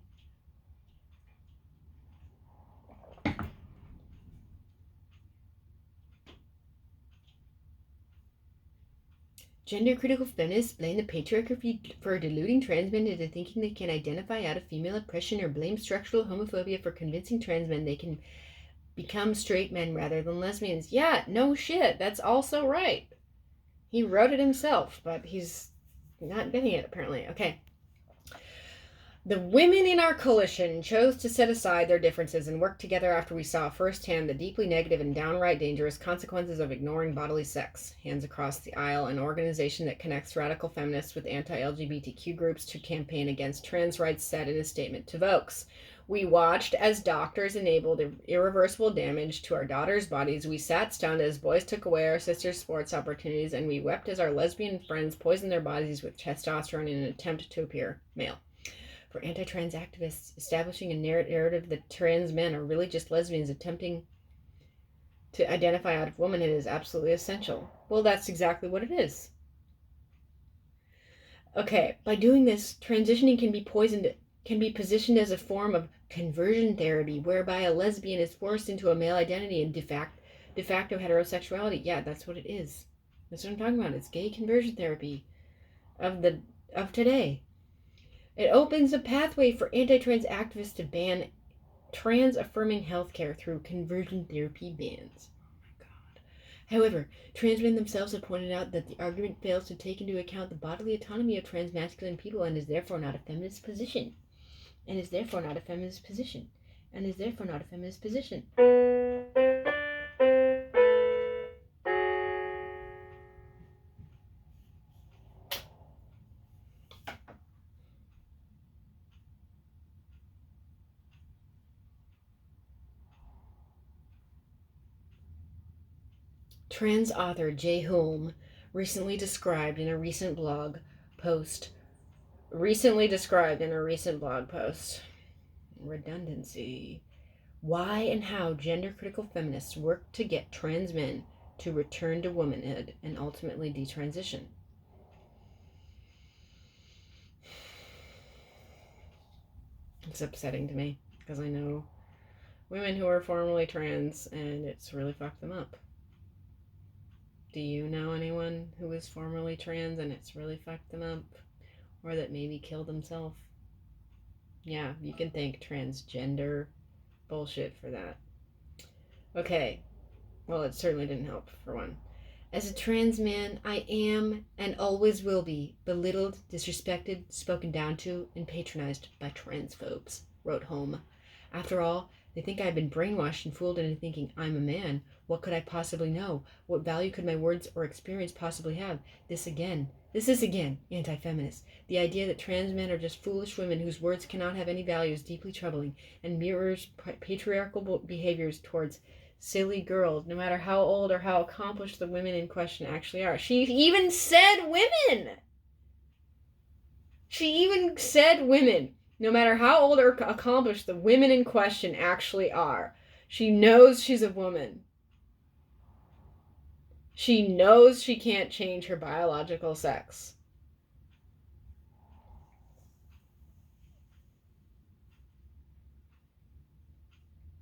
Gender-critical feminists blame the patriarchy for deluding trans men into thinking they can identify out of female oppression, or blame structural homophobia for convincing trans men they can become straight men rather than lesbians. Yeah, no shit. That's also right. He wrote it himself, but he's not getting it, apparently. Okay. The women in our coalition chose to set aside their differences and work together after we saw firsthand the deeply negative and downright dangerous consequences of ignoring bodily sex. Hands Across the Aisle, an organization that connects radical feminists with anti-LGBTQ groups to campaign against trans rights, said in a statement to Vox. We watched as doctors enabled irreversible damage to our daughters' bodies. We sat stunned as boys took away our sisters' sports opportunities, and we wept as our lesbian friends poisoned their bodies with testosterone in an attempt to appear male. For anti-trans activists, establishing a narrative that trans men are really just lesbians attempting to identify out of womanhood is absolutely essential. Well, that's exactly what it is. Okay, by doing this, transitioning can be positioned as a form of conversion therapy, whereby a lesbian is forced into a male identity and de facto heterosexuality. Yeah, that's what it is. That's what I'm talking about. It's gay conversion therapy of today. It opens a pathway for anti-trans activists to ban trans-affirming healthcare through conversion therapy bans. Oh my god. However, trans men themselves have pointed out that the argument fails to take into account the bodily autonomy of trans masculine people and is therefore not a feminist position. And is therefore not a feminist position. And is therefore not a feminist position. Trans author Jay Hulme recently described in a recent blog post redundancy, why and how gender-critical feminists work to get trans men to return to womanhood and ultimately detransition. It's upsetting to me because I know women who are formerly trans and it's really fucked them up. Do you know anyone who was formerly trans and it's really fucked them up? Or that maybe killed themselves? Yeah, you can thank transgender bullshit for that. Okay, well, it certainly didn't help, for one. As a trans man, I am and always will be belittled, disrespected, spoken down to, and patronized by transphobes, wrote Home. After all, they think I've been brainwashed and fooled into thinking I'm a man. What could I possibly know? What value could my words or experience possibly have? This is again anti-feminist. The idea that trans men are just foolish women whose words cannot have any value is deeply troubling and mirrors patriarchal behaviors towards silly girls, no matter how old or how accomplished the women in question actually are. She even said women! No matter how old or accomplished the women in question actually are. She knows she's a woman. She knows she can't change her biological sex.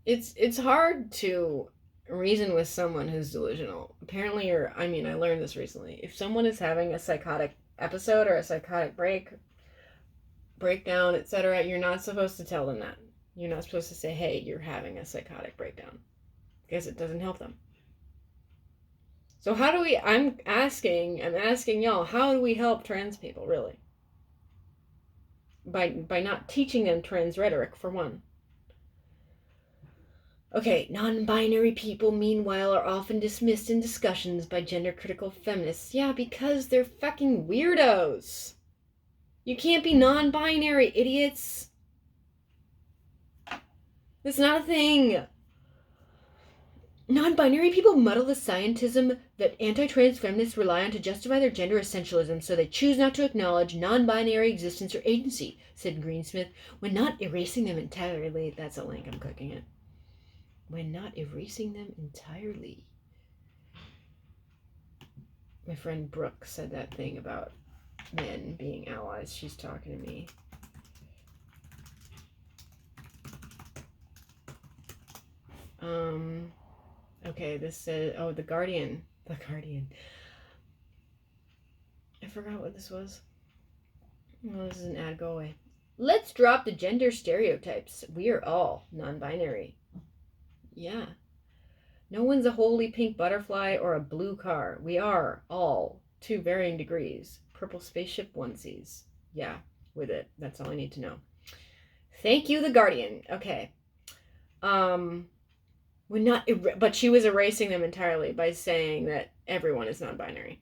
It's hard to reason with someone who's delusional. Apparently, I learned this recently. If someone is having a psychotic episode or a psychotic breakdown, etc., you're not supposed to tell them that. You're not supposed to say, hey, you're having a psychotic breakdown. Because it doesn't help them. So how do we, I'm asking y'all, how do we help trans people, really? By not teaching them trans rhetoric, for one. Okay, non-binary people, meanwhile, are often dismissed in discussions by gender-critical feminists. Yeah, because they're fucking weirdos. You can't be non-binary, idiots. That's not a thing. Non-binary people muddle the scientism that anti-trans feminists rely on to justify their gender essentialism, so they choose not to acknowledge non-binary existence or agency, said Greensmith, when not erasing them entirely. That's a link, I'm clicking it. When not erasing them entirely. My friend Brooke said that thing about men being allies. She's talking to me. Okay, this says, The Guardian. The Guardian. I forgot what this was. Oh, this is an ad. Go away. Let's drop the gender stereotypes. We are all non-binary. Yeah. No one's a holy pink butterfly or a blue car. We are all, to varying degrees, purple spaceship onesies. Yeah, with it. That's all I need to know. Thank you, The Guardian. Okay. But she was erasing them entirely by saying that everyone is non-binary.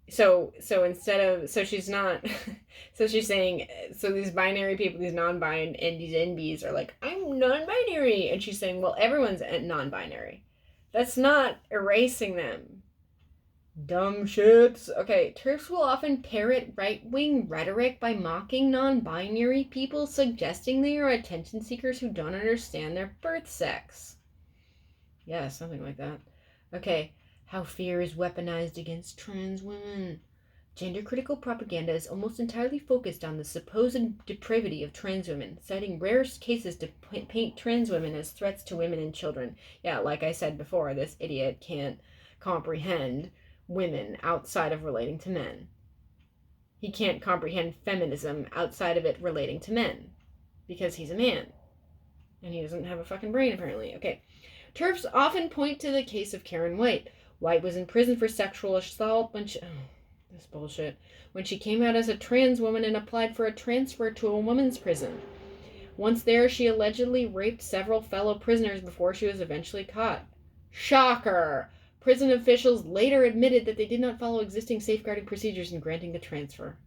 So she's not, so she's saying, so these binary people, these non-binary and these NBs are like, I'm non-binary. And she's saying, well, everyone's non-binary. That's not erasing them. Dumb shits. Okay, TERFs will often parrot right-wing rhetoric by mocking non-binary people, suggesting they are attention seekers who don't understand their birth sex. Yeah, something like that. Okay. How fear is weaponized against trans women. Gender-critical propaganda is almost entirely focused on the supposed depravity of trans women, citing rare cases to paint trans women as threats to women and children. Yeah, like I said before, this idiot can't comprehend women outside of relating to men. He can't comprehend feminism outside of it relating to men, because he's a man. And he doesn't have a fucking brain, apparently. Okay. TERFs often point to the case of Karen White. White was in prison for sexual assault when this bullshit. When she came out as a trans woman and applied for a transfer to a women's prison. Once there, she allegedly raped several fellow prisoners before she was eventually caught. Shocker! Prison officials later admitted that they did not follow existing safeguarding procedures in granting the transfer.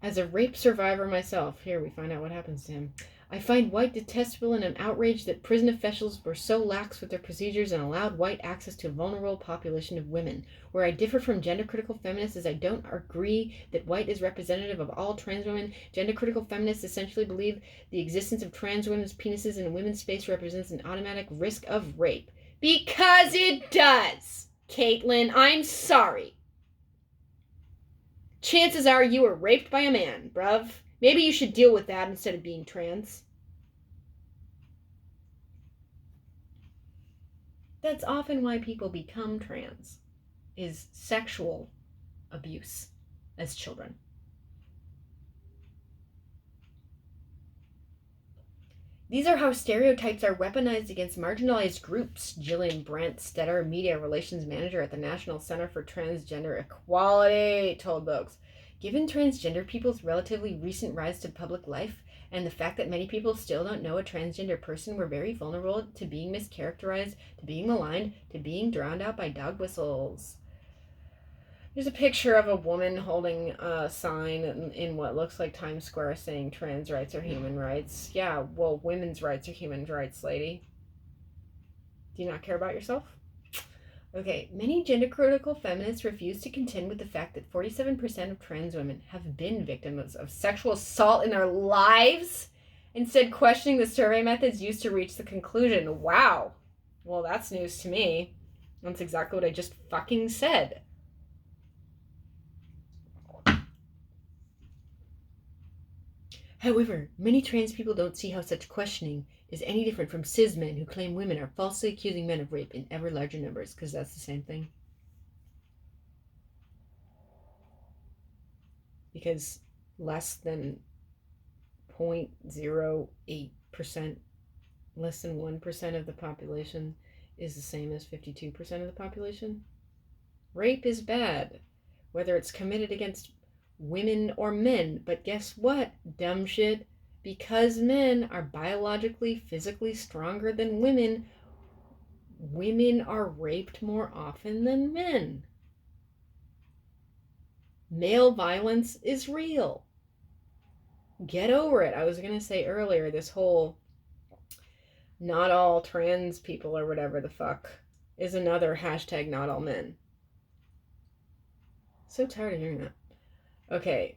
As a rape survivor myself, here we find out what happens to him. I find White detestable and am outraged that prison officials were so lax with their procedures and allowed White access to a vulnerable population of women. Where I differ from gender-critical feminists is I don't agree that White is representative of all trans women. Gender-critical feminists essentially believe the existence of trans women's penises in women's space represents an automatic risk of rape. Because it does! Caitlin, I'm sorry. Chances are you were raped by a man, bruv. Maybe you should deal with that instead of being trans. That's often why people become trans, is sexual abuse as children. These are how stereotypes are weaponized against marginalized groups, Jillian Brent Stetter, Media Relations Manager at the National Center for Transgender Equality, told Vox. Given transgender people's relatively recent rise to public life, and the fact that many people still don't know a transgender person, we're very vulnerable to being mischaracterized, to being maligned, to being drowned out by dog whistles. There's a picture of a woman holding a sign in what looks like Times Square saying trans rights are human rights. Yeah, well, women's rights are human rights, lady. Do you not care about yourself? Okay, many gender-critical feminists refuse to contend with the fact that 47% of trans women have been victims of sexual assault in their lives, instead questioning the survey methods used to reach the conclusion. Wow. Well, that's news to me. That's exactly what I just fucking said. However, many trans people don't see how such questioning is any different from cis men who claim women are falsely accusing men of rape in ever larger numbers, because that's the same thing. Because less than 0.08%, less than 1% of the population is the same as 52% of the population. Rape is bad, whether it's committed against women or men. But guess what, dumb shit? Because men are biologically, physically stronger than women, women are raped more often than men. Male violence is real. Get over it. I was going to say earlier, this whole not all trans people or whatever the fuck is another hashtag not all men. So tired of hearing that. Okay.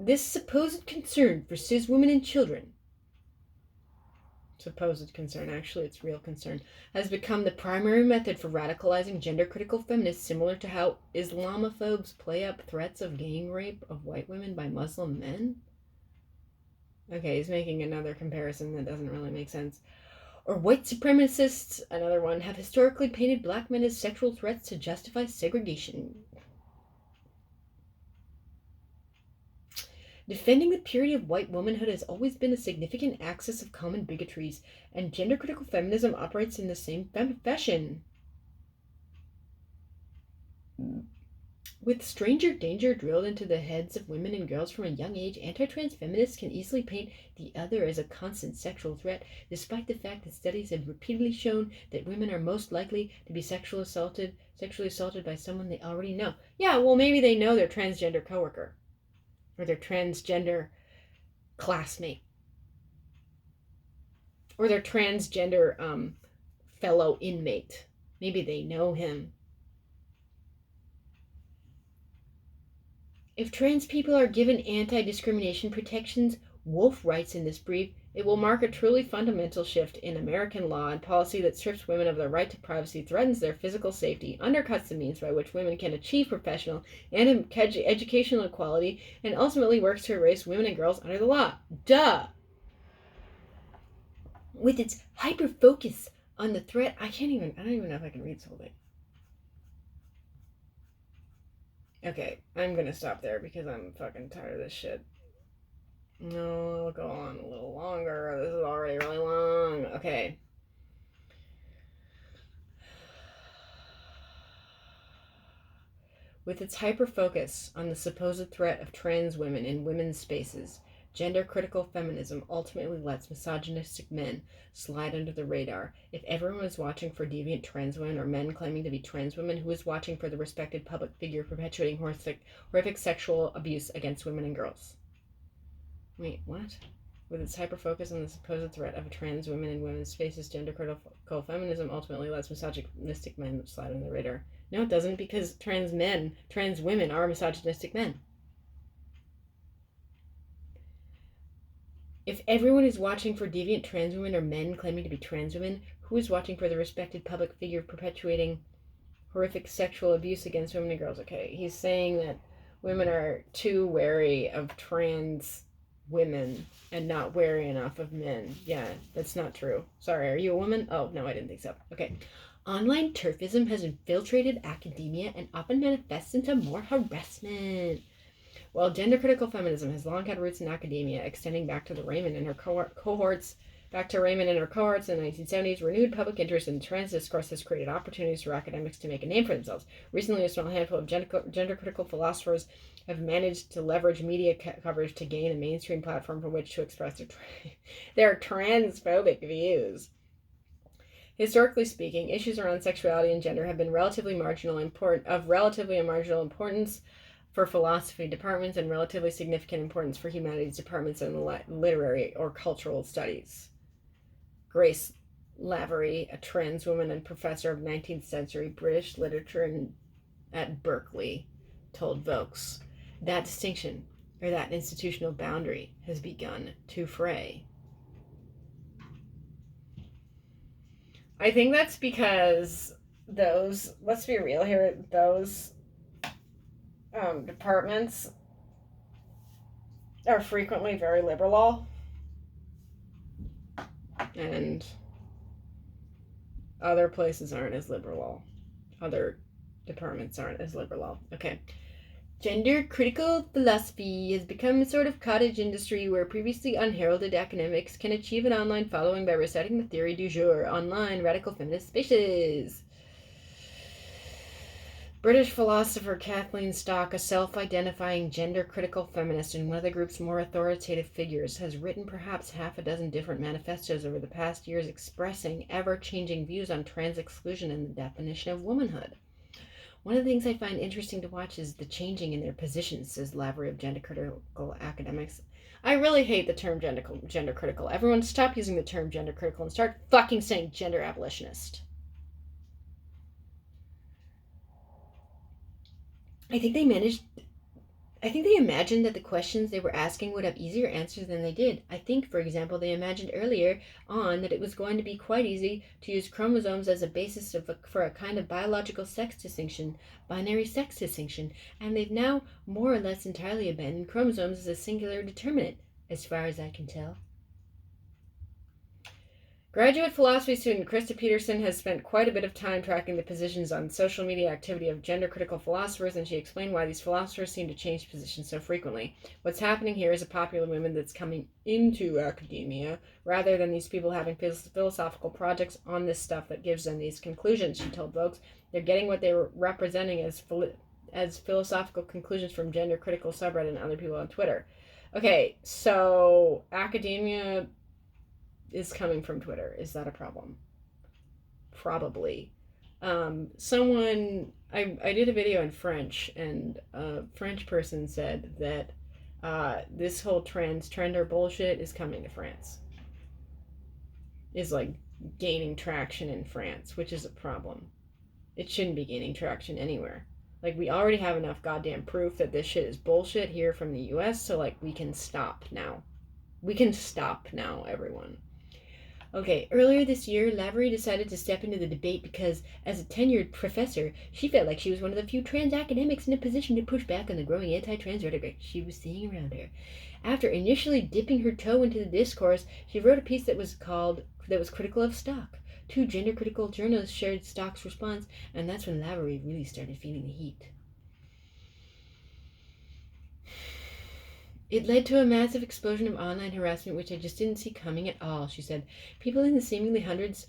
This supposed concern for cis women and children, supposed concern, actually it's real concern, has become the primary method for radicalizing gender-critical feminists, similar to how Islamophobes play up threats of gang rape of white women by Muslim men. Okay, he's making another comparison that doesn't really make sense. Or white supremacists, another one, have historically painted black men as sexual threats to justify segregation. Defending the purity of white womanhood has always been a significant axis of common bigotries, and gender-critical feminism operates in the same fashion. With stranger danger drilled into the heads of women and girls from a young age, anti-trans feminists can easily paint the other as a constant sexual threat, despite the fact that studies have repeatedly shown that women are most likely to be sexually assaulted by someone they already know. Yeah, well, maybe they know their transgender coworker or their transgender classmate or their transgender fellow inmate. Maybe they know him. If trans people are given anti-discrimination protections, Wolf writes in this brief, it will mark a truly fundamental shift in American law and policy that strips women of their right to privacy, threatens their physical safety, undercuts the means by which women can achieve professional and educational equality, and ultimately works to erase women and girls under the law. Duh! With its hyper-focus on the threat, I don't even know if I can read this whole thing. Okay, I'm gonna stop there because I'm fucking tired of this shit. No, I'll go on a little longer. This is already really long. Okay. With its hyper-focus on the supposed threat of trans women in women's spaces, gender-critical feminism ultimately lets misogynistic men slide under the radar. If everyone is watching for deviant trans women or men claiming to be trans women, who is watching for the respected public figure perpetuating horrific sexual abuse against women and girls? Wait, what? With its hyper-focus on the supposed threat of trans women in women's spaces, gender-critical feminism ultimately lets misogynistic men slide under the radar. No, it doesn't, because trans women are misogynistic men. If everyone is watching for deviant trans women or men claiming to be trans women, who is watching for the respected public figure perpetuating horrific sexual abuse against women and girls? Okay, he's saying that women are too wary of trans women and not wary enough of men. Yeah, that's not true. Sorry, are you a woman? Oh, no, I didn't think so. Okay. Online turfism has infiltrated academia and often manifests into more harassment. While gender-critical feminism has long had roots in academia, extending back to Raymond and her cohorts in the 1970s, renewed public interest in trans discourse has created opportunities for academics to make a name for themselves. Recently, a small handful of gender-critical philosophers have managed to leverage media coverage to gain a mainstream platform from which to express their transphobic views. Historically speaking, issues around sexuality and gender have been relatively marginal importance for philosophy departments and relatively significant importance for humanities departments and literary or cultural studies. Grace Lavery, a trans woman and professor of 19th century British literature at Berkeley, told Vokes, that distinction, or that institutional boundary, has begun to fray. I think that's because those, let's be real here, those departments are frequently very liberal, and other places aren't as liberal. Other departments aren't as liberal. Okay. Gender critical philosophy has become a sort of cottage industry where previously unheralded academics can achieve an online following by reciting the theory du jour, online radical feminist spaces. British philosopher Kathleen Stock, a self-identifying gender-critical feminist and one of the group's more authoritative figures, has written perhaps half a dozen different manifestos over the past years expressing ever-changing views on trans exclusion and the definition of womanhood. One of the things I find interesting to watch is the changing in their positions, says Lavery of gender-critical academics. I really hate the term gender-critical. Everyone stop using the term gender-critical and start fucking saying gender abolitionist. I think they imagined that the questions they were asking would have easier answers than they did. I think, for example, they imagined earlier on that it was going to be quite easy to use chromosomes as a basis for a kind of biological sex distinction, binary sex distinction, and they've now more or less entirely abandoned chromosomes as a singular determinant, as far as I can tell. Graduate philosophy student Krista Peterson has spent quite a bit of time tracking the positions on social media activity of gender-critical philosophers, and she explained why these philosophers seem to change positions so frequently. What's happening here is a popular movement that's coming into academia, rather than these people having philosophical projects on this stuff that gives them these conclusions, she told Vogue. They're getting what they were representing as philosophical conclusions from gender-critical subreddit and other people on Twitter. Okay, so academia is coming from Twitter. Is that a problem? Probably. I did a video in French, and a French person said that this whole transgender bullshit is coming to France. Is like gaining traction in France, which is a problem. It shouldn't be gaining traction anywhere. Like, we already have enough goddamn proof that this shit is bullshit here from the US, so like we can stop now. We can stop now, everyone. Okay, earlier this year, Lavery decided to step into the debate because, as a tenured professor, she felt like she was one of the few trans academics in a position to push back on the growing anti-trans rhetoric she was seeing around her. After initially dipping her toe into the discourse, she wrote a piece that was critical of Stock. Two gender-critical journalists shared Stock's response, and that's when Lavery really started feeling the heat. It led to a massive explosion of online harassment, which I just didn't see coming at all, she said. People in the seemingly hundreds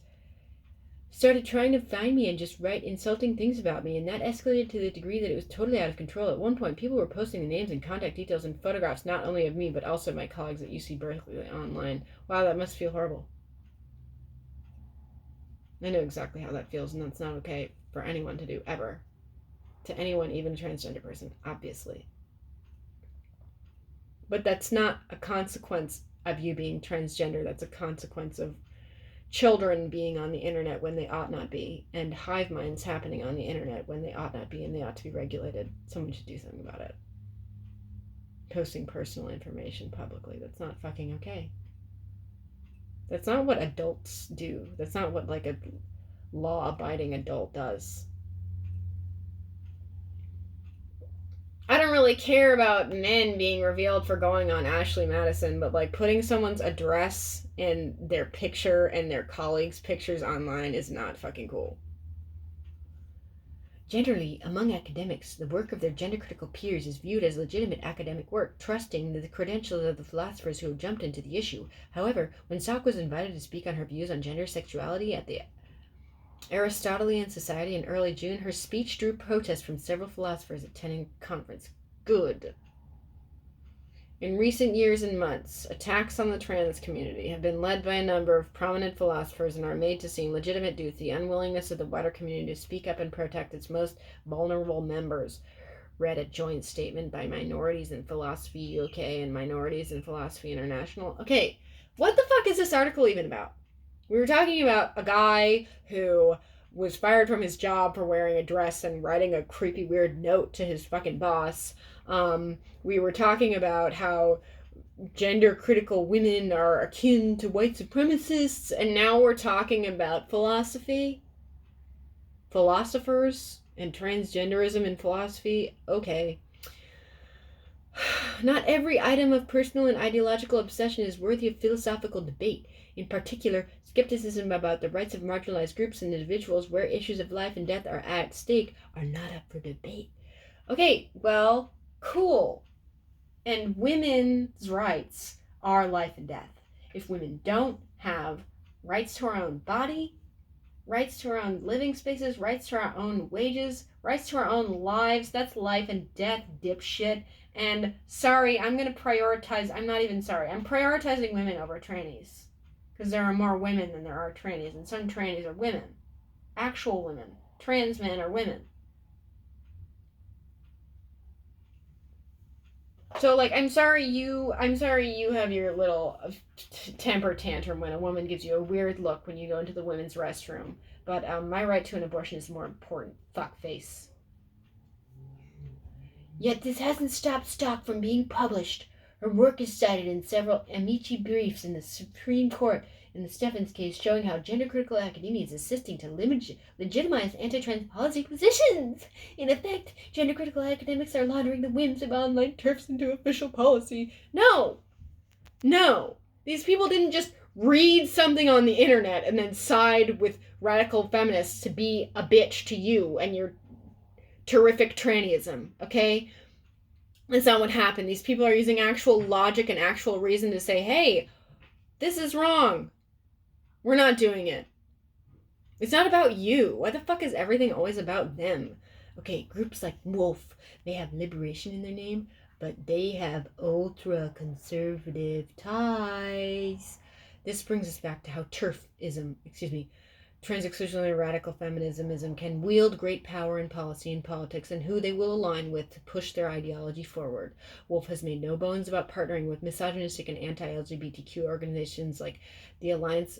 started trying to find me and just write insulting things about me, and that escalated to the degree that it was totally out of control. At one point, people were posting the names and contact details and photographs not only of me, but also my colleagues at UC Berkeley online. Wow, that must feel horrible. I know exactly how that feels, and that's not okay for anyone to do, ever. To anyone, even a transgender person, obviously. But that's not a consequence of you being transgender. That's a consequence of children being on the internet when they ought not be, and hive minds happening on the internet when they ought not be, and they ought to be regulated. Someone should do something about it. Posting personal information publicly, that's not fucking okay. That's not what adults do. That's not what, like, a law-abiding adult does. I don't really care about men being revealed for going on Ashley Madison, but like putting someone's address and their picture and their colleagues' pictures online is not fucking cool. Generally, among academics, the work of their gender-critical peers is viewed as legitimate academic work, trusting the credentials of the philosophers who have jumped into the issue. However, when Salk was invited to speak on her views on gender sexuality at the Aristotelian Society in early June, her speech drew protest from several philosophers attending the conference. Good. In recent years and months, attacks on the trans community have been led by a number of prominent philosophers and are made to seem legitimate due to the unwillingness of the wider community to speak up and protect its most vulnerable members. Read a joint statement by Minorities in Philosophy UK and Minorities in Philosophy International. Okay, what the fuck is this article even about? We were talking about a guy who was fired from his job for wearing a dress and writing a creepy weird note to his fucking boss. We were talking about how gender critical women are akin to white supremacists, and now we're talking about philosophy, philosophers, and transgenderism in philosophy. Okay. Not every item of personal and ideological obsession is worthy of philosophical debate. In particular, skepticism about the rights of marginalized groups and individuals where issues of life and death are at stake are not up for debate. Okay, well, cool. And women's rights are life and death. If women don't have rights to our own body, rights to our own living spaces, rights to our own wages, rights to our own lives, that's life and death, dipshit. And sorry, I'm prioritizing women over trannies. Because there are more women than there are trannies, and some trannies are women. Actual women. Trans men are women. So, like, I'm sorry you have your little temper tantrum when a woman gives you a weird look when you go into the women's restroom. But my right to an abortion is more important. Fuckface. Yet this hasn't stopped Stock from being published. Her work is cited in several amici briefs in the Supreme Court in the Stephens case, showing how gender-critical academia is assisting to legitimize anti-trans policy positions. In effect, gender-critical academics are laundering the whims of online terfs into official policy. No! These people didn't just read something on the internet and then side with radical feminists to be a bitch to you and your terrific trannyism, okay? That's not what happened. These people are using actual logic and actual reason to say, hey, this is wrong. We're not doing it. It's not about you. Why the fuck is everything always about them? Okay, groups like Wolf, they have liberation in their name, but they have ultra-conservative ties. This brings us back to how trans-exclusionary radical feminism can wield great power in policy and politics and who they will align with to push their ideology forward. Wolf has made no bones about partnering with misogynistic and anti-LGBTQ organizations like the Alliance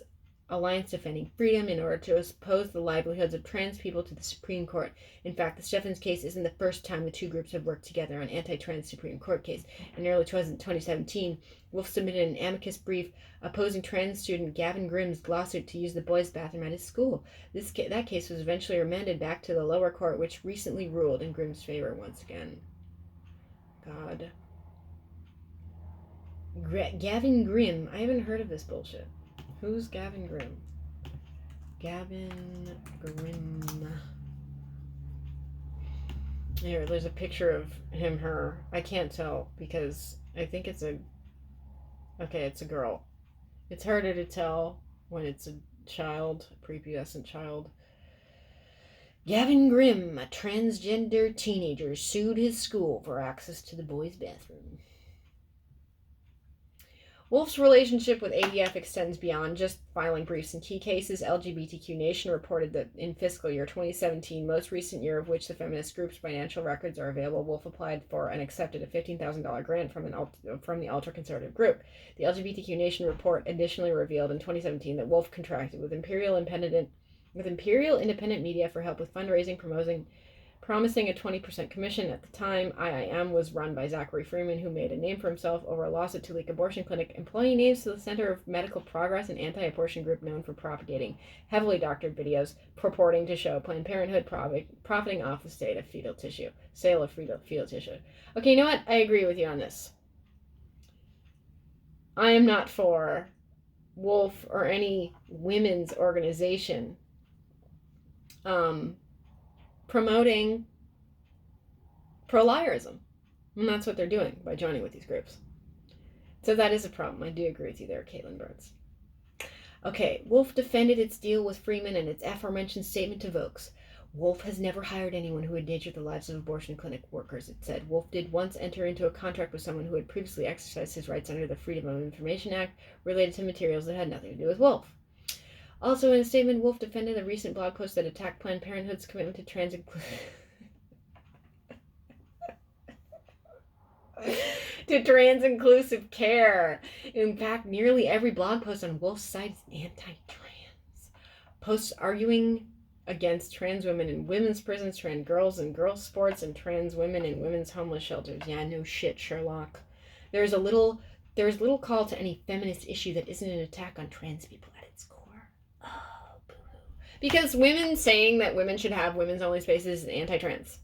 Defending Freedom in order to oppose the livelihoods of trans people to the Supreme Court. In fact, the Stephens case isn't the first time the two groups have worked together on an anti-trans Supreme Court case. In early 2017, Wolf submitted an amicus brief opposing trans student Gavin Grimm's lawsuit to use the boys' bathroom at his school. That case was eventually remanded back to the lower court, which recently ruled in Grimm's favor once again. God. Gavin Grimm. I haven't heard of this bullshit. Who's Gavin Grimm? Gavin Grimm. Here, there's a picture of him, her. I can't tell because I think it's a... Okay, it's a girl. It's harder to tell when it's a child, a prepubescent child. Gavin Grimm, a transgender teenager, sued his school for access to the boys' bathroom. Wolf's relationship with ADF extends beyond just filing briefs in key cases. LGBTQ Nation reported that in fiscal year 2017, most recent year of which the feminist group's financial records are available, Wolf applied for and accepted a $15,000 grant from the ultra-conservative group. The LGBTQ Nation report additionally revealed in 2017 that Wolf contracted with Imperial Independent Media for help with fundraising, promising a 20% commission. At the time, IIM was run by Zachary Freeman, who made a name for himself over a lawsuit to leak abortion clinic employee names to the Center of Medical Progress, an anti-abortion group known for propagating heavily doctored videos purporting to show Planned Parenthood profiting off the sale of fetal tissue. Okay, you know what? I agree with you on this. I am not for Wolf or any women's organization promoting pro-liarism. And that's what they're doing by joining with these groups. So that is a problem. I do agree with you there, Caitlin Burns. Okay, Wolf defended its deal with Freeman and its aforementioned statement to Vokes. Wolf has never hired anyone who endangered the lives of abortion clinic workers, it said. Wolf did once enter into a contract with someone who had previously exercised his rights under the Freedom of Information Act related to materials that had nothing to do with Wolf. Also, in a statement, Wolf defended a recent blog post that attacked Planned Parenthood's commitment to trans-inclusive care. In fact, nearly every blog post on Wolf's site is anti-trans. Posts arguing against trans women in women's prisons, trans girls in girls' sports, and trans women in women's homeless shelters. Yeah, no shit, Sherlock. There's little call to any feminist issue that isn't an attack on trans people at its core. Oh, boo-hoo. Because women saying that women should have women's only spaces is anti-trans.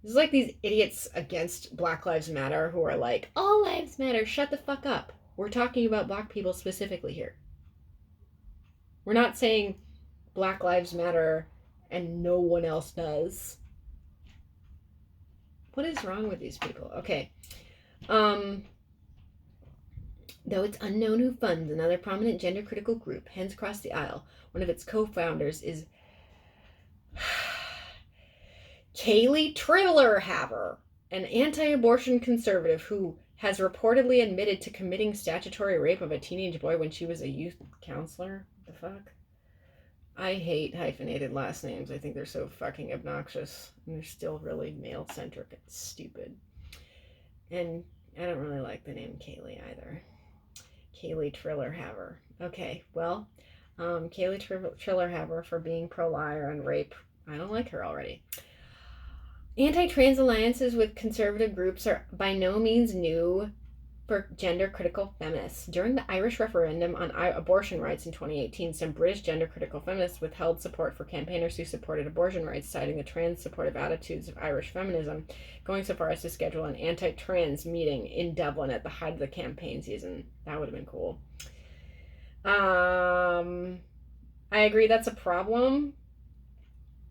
This is like these idiots against Black Lives Matter who are like, all lives matter, shut the fuck up. We're talking about black people specifically here. We're not saying Black Lives Matter and no one else does. What is wrong with these people? Okay. Though it's unknown who funds another prominent gender-critical group, Hens Cross the Aisle, one of its co-founders is Kaylee Trillerhaver, an anti-abortion conservative who has reportedly admitted to committing statutory rape of a teenage boy when she was a youth counselor. What the fuck? I hate hyphenated last names. I think they're so fucking obnoxious. And they're still really male-centric and stupid. And I don't really like the name Kaylee either. Kaylee Trillerhaver. Okay, well, Kaylee Trillerhaver for being pro-liar and rape. I don't like her already. Anti-trans alliances with conservative groups are by no means new for gender-critical feminists. During the Irish referendum on abortion rights in 2018, some British gender-critical feminists withheld support for campaigners who supported abortion rights, citing the trans-supportive attitudes of Irish feminism, going so far as to schedule an anti-trans meeting in Dublin at the height of the campaign season. That would have been cool. I agree that's a problem.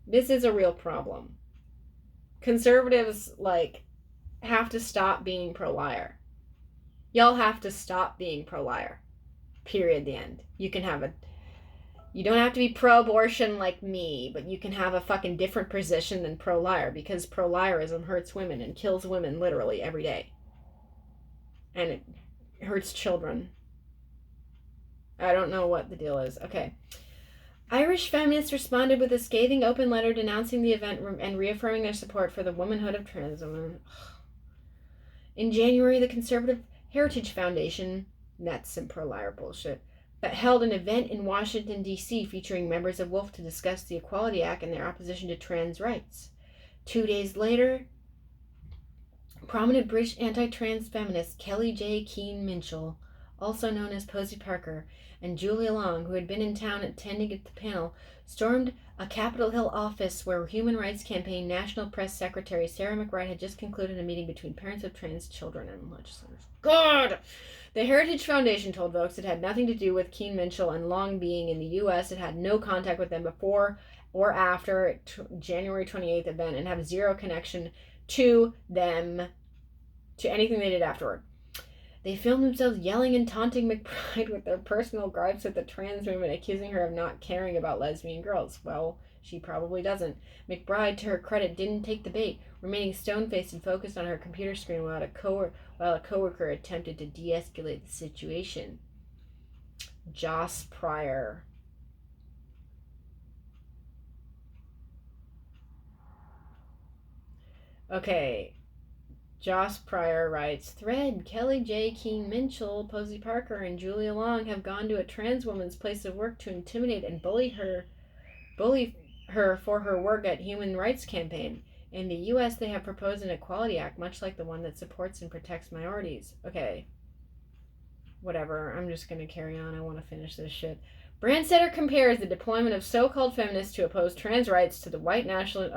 This is a real problem. Conservatives, have to stop being pro-liar. Y'all have to stop being pro-liar. Period. The end. You don't have to be pro-abortion like me, but you can have a fucking different position than pro-liar, because pro-liarism hurts women and kills women literally every day. And it hurts children. I don't know what the deal is. Okay. Irish feminists responded with a scathing open letter denouncing the event and reaffirming their support for the womanhood of trans women. In January, the Conservative Heritage Foundation, that's some pro-liar bullshit, but held an event in Washington, D.C. featuring members of Wolf to discuss the Equality Act and their opposition to trans rights. 2 days later, prominent British anti-trans feminists Kelly J. Keane Minshall, also known as Posey Parker, and Julia Long, who had been in town attending at the panel, stormed a Capitol Hill office where Human Rights Campaign National Press Secretary Sarah McBride had just concluded a meeting between parents of trans children and legislators. God! The Heritage Foundation told Vokes it had nothing to do with Keane Minshall and Long being in the U.S. It had no contact with them before or after January 28th event and have zero connection to them, to anything they did afterward. They filmed themselves yelling and taunting McBride with their personal gripes at the trans movement, accusing her of not caring about lesbian girls. Well, she probably doesn't. McBride, to her credit, didn't take the bait, remaining stone-faced and focused on her computer screen while a coworker attempted to de-escalate the situation. Joss Pryor. Okay. Joss Pryor writes, thread, Kelly J. Keane Minshall, Posey Parker, and Julia Long have gone to a trans woman's place of work to intimidate and bully her for her work at Human Rights Campaign. In the U.S., they have proposed an Equality Act, much like the one that supports and protects minorities. Okay. Whatever. I'm just going to carry on. I want to finish this shit. Brandstetter compares the deployment of so-called feminists to oppose trans rights to the white nationalist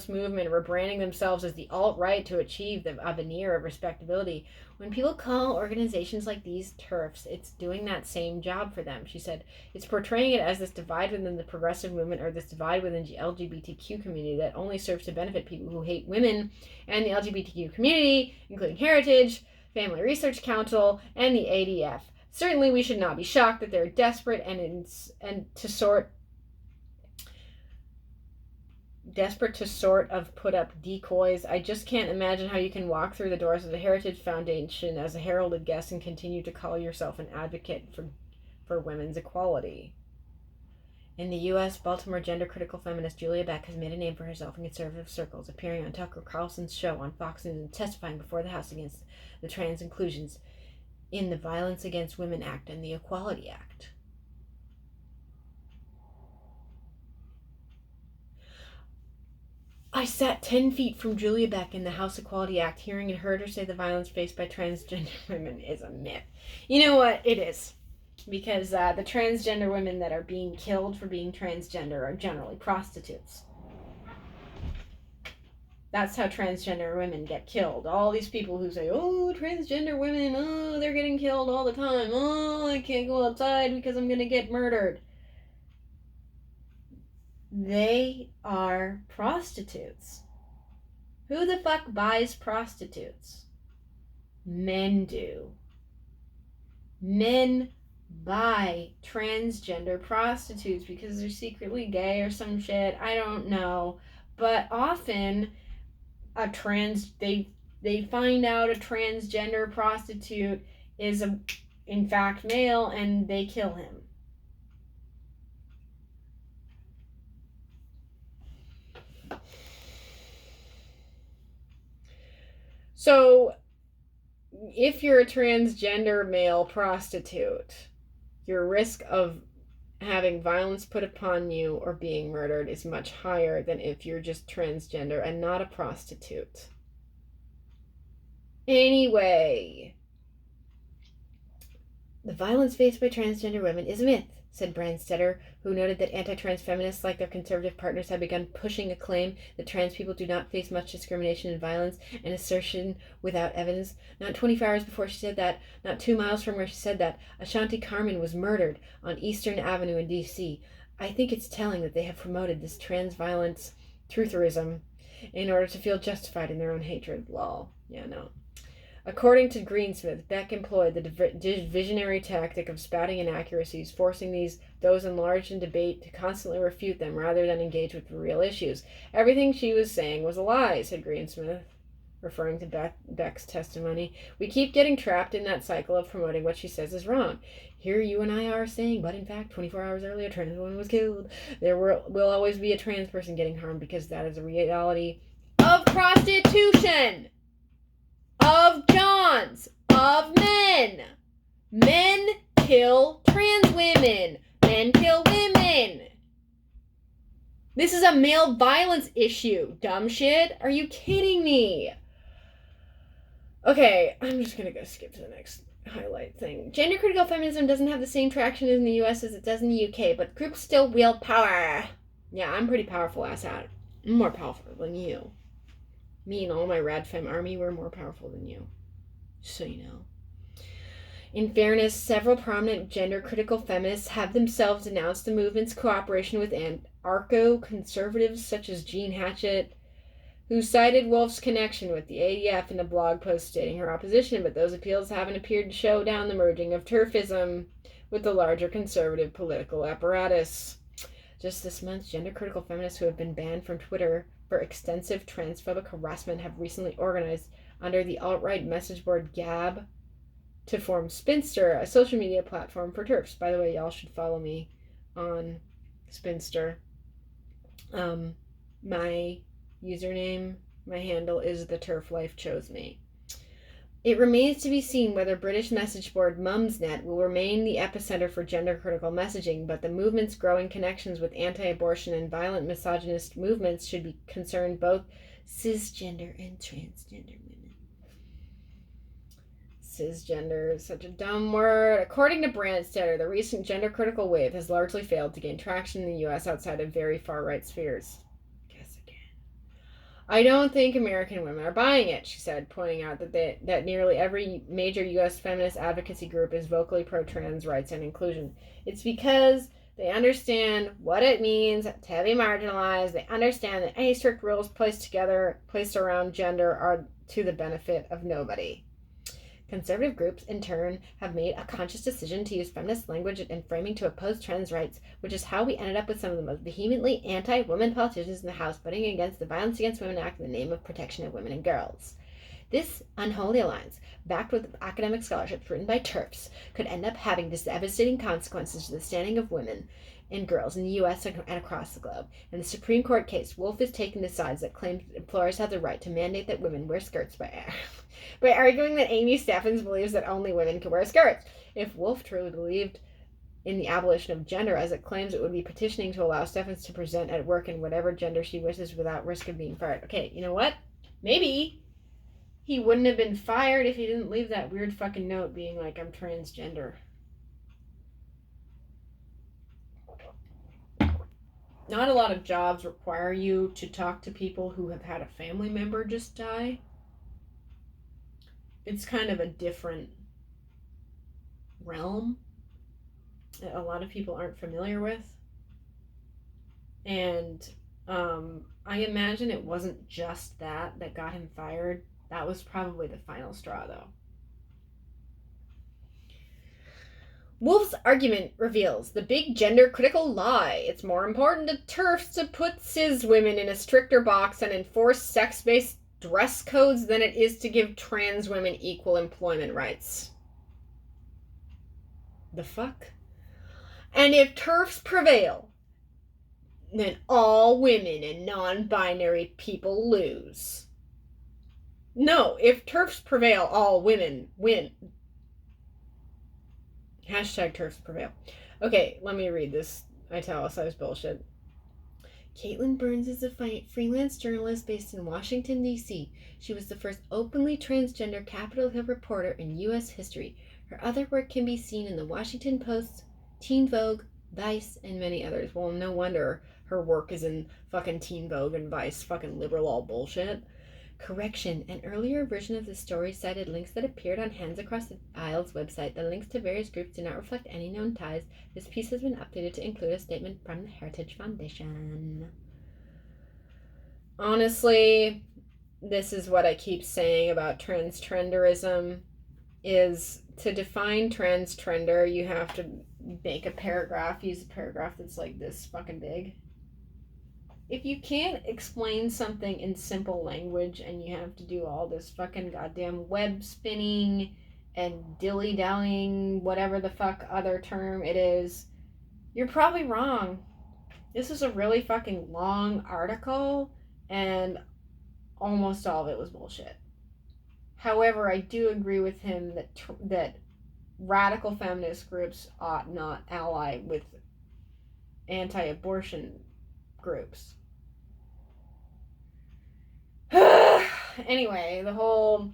movement rebranding themselves as the alt-right to achieve a veneer of respectability. When people call organizations like these terfs, it's doing that same job for them, she said. It's portraying it as this divide within the progressive movement or this divide within the LGBTQ community that only serves to benefit people who hate women and the LGBTQ community, including Heritage, Family Research Council, and the ADF. Certainly, we should not be shocked that they're desperate and to sort of put up decoys. I just can't imagine how you can walk through the doors of the Heritage Foundation as a heralded guest and continue to call yourself an advocate for women's equality. In the U.S., Baltimore gender-critical feminist Julia Beck has made a name for herself in conservative circles, appearing on Tucker Carlson's show on Fox News and testifying before the House against the trans inclusions in the Violence Against Women Act and the Equality Act. I sat 10 feet from Julia Beck in the House Equality Act, hearing and heard her say the violence faced by transgender women is a myth. You know what? It is. Because the transgender women that are being killed for being transgender are generally prostitutes. That's how transgender women get killed. All these people who say, oh, transgender women, oh, they're getting killed all the time. Oh, I can't go outside because I'm going to get murdered. They are prostitutes. Who the fuck buys prostitutes? Men do. Men buy transgender prostitutes because they're secretly gay or some shit. I don't know. But often they find out a transgender prostitute is in fact male and they kill him. So if you're a transgender male prostitute, your risk of having violence put upon you or being murdered is much higher than if you're just transgender and not a prostitute. Anyway, the violence faced by transgender women is a myth, said Brandstetter, who noted that anti-trans feminists like their conservative partners have begun pushing a claim that trans people do not face much discrimination and violence, an assertion without evidence. Not 24 hours before she said that, not 2 miles from where she said that, Ashanti Carmen was murdered on Eastern Avenue in D.C. I think it's telling that they have promoted this trans violence trutherism in order to feel justified in their own hatred. Lol. Yeah, no. According to Greensmith, Beck employed the divisionary tactic of spouting inaccuracies, forcing those enlarged in debate to constantly refute them rather than engage with the real issues. Everything she was saying was a lie, said Greensmith, referring to Beck's testimony. We keep getting trapped in that cycle of promoting what she says is wrong. Here you and I are saying, but in fact, 24 hours earlier, a trans woman was killed. There will always be a trans person getting harmed because that is a reality of prostitution. Of Johns, of men. Men kill trans women. Men kill women. This is a male violence issue, dumb shit. Are you kidding me? Okay, I'm just gonna go skip to the next highlight thing. Gender critical feminism doesn't have the same traction in the US as it does in the UK, but groups still wield power. Yeah, I'm pretty powerful, asshat. I'm more powerful than you. Me and all my rad femme army were more powerful than you. So you know. In fairness, several prominent gender-critical feminists have themselves announced the movement's cooperation with anarcho-conservatives such as Jean Hatchett, who cited Wolf's connection with the ADF in a blog post stating her opposition, but those appeals haven't appeared to show down the merging of terfism with the larger conservative political apparatus. Just this month, gender-critical feminists who have been banned from Twitter for extensive transphobic harassment have recently organized under the alt-right message board Gab to form Spinster, a social media platform for TERFs. By the way, y'all should follow me on Spinster. My username, my handle is The TERF Life Chose Me. It remains to be seen whether British message board Mumsnet will remain the epicenter for gender-critical messaging, but the movement's growing connections with anti-abortion and violent misogynist movements should be concerned both cisgender and transgender women. Cisgender is such a dumb word. According to Brandstatter, the recent gender-critical wave has largely failed to gain traction in the U.S. outside of very far-right spheres. I don't think American women are buying it, she said, pointing out that nearly every major U.S. feminist advocacy group is vocally pro-trans rights and inclusion. It's because they understand what it means to be marginalized. They understand that any strict rules placed around gender are to the benefit of nobody. Conservative groups, in turn, have made a conscious decision to use feminist language and framing to oppose trans rights, which is how we ended up with some of the most vehemently anti-women politicians in the House voting against the Violence Against Women Act in the name of protection of women and girls. This unholy alliance, backed with academic scholarships written by TERFs, could end up having devastating consequences to the standing of women and girls in the U.S. and across the globe. In the Supreme Court case, Wolf is taking the sides that claim employers have the right to mandate that women wear skirts by arguing that Amy Steffens believes that only women can wear skirts. If Wolf truly believed in the abolition of gender, as it claims, it would be petitioning to allow Steffens to present at work in whatever gender she wishes without risk of being fired. Okay, you know what? Maybe he wouldn't have been fired if he didn't leave that weird fucking note being like, I'm transgender. Not a lot of jobs require you to talk to people who have had a family member just die. It's kind of a different realm that a lot of people aren't familiar with. And I imagine it wasn't just that got him fired. That was probably the final straw, though. Wolf's argument reveals the big gender-critical lie. It's more important to TERFs to put cis women in a stricter box and enforce sex-based dress codes than it is to give trans women equal employment rights. The fuck? And if TERFs prevail, then all women and non-binary people lose. No, if TERFs prevail, all women win. Hashtag TERFs prevail. Okay, let me read this italicized bullshit. Caitlin Burns is a freelance journalist based in Washington, D.C. She was the first openly transgender Capitol Hill reporter in U.S. history. Her other work can be seen in the Washington Post, Teen Vogue, Vice, and many others. Well, no wonder her work is in fucking Teen Vogue and Vice, fucking liberal all bullshit. Correction, an earlier version of the story cited links that appeared on Hands Across the Aisle's website. The links to various groups do not reflect any known ties. This piece has been updated to include a statement from the Heritage Foundation. Honestly, this is what I keep saying about transtrenderism, is to define transtrender, you have to make a paragraph, use a paragraph that's like this fucking big. If you can't explain something in simple language and you have to do all this fucking goddamn web spinning and dilly-dallying, whatever the fuck other term it is, you're probably wrong. This is a really fucking long article and almost all of it was bullshit. However, I do agree with him that radical feminist groups ought not ally with anti-abortion groups. Anyway, the whole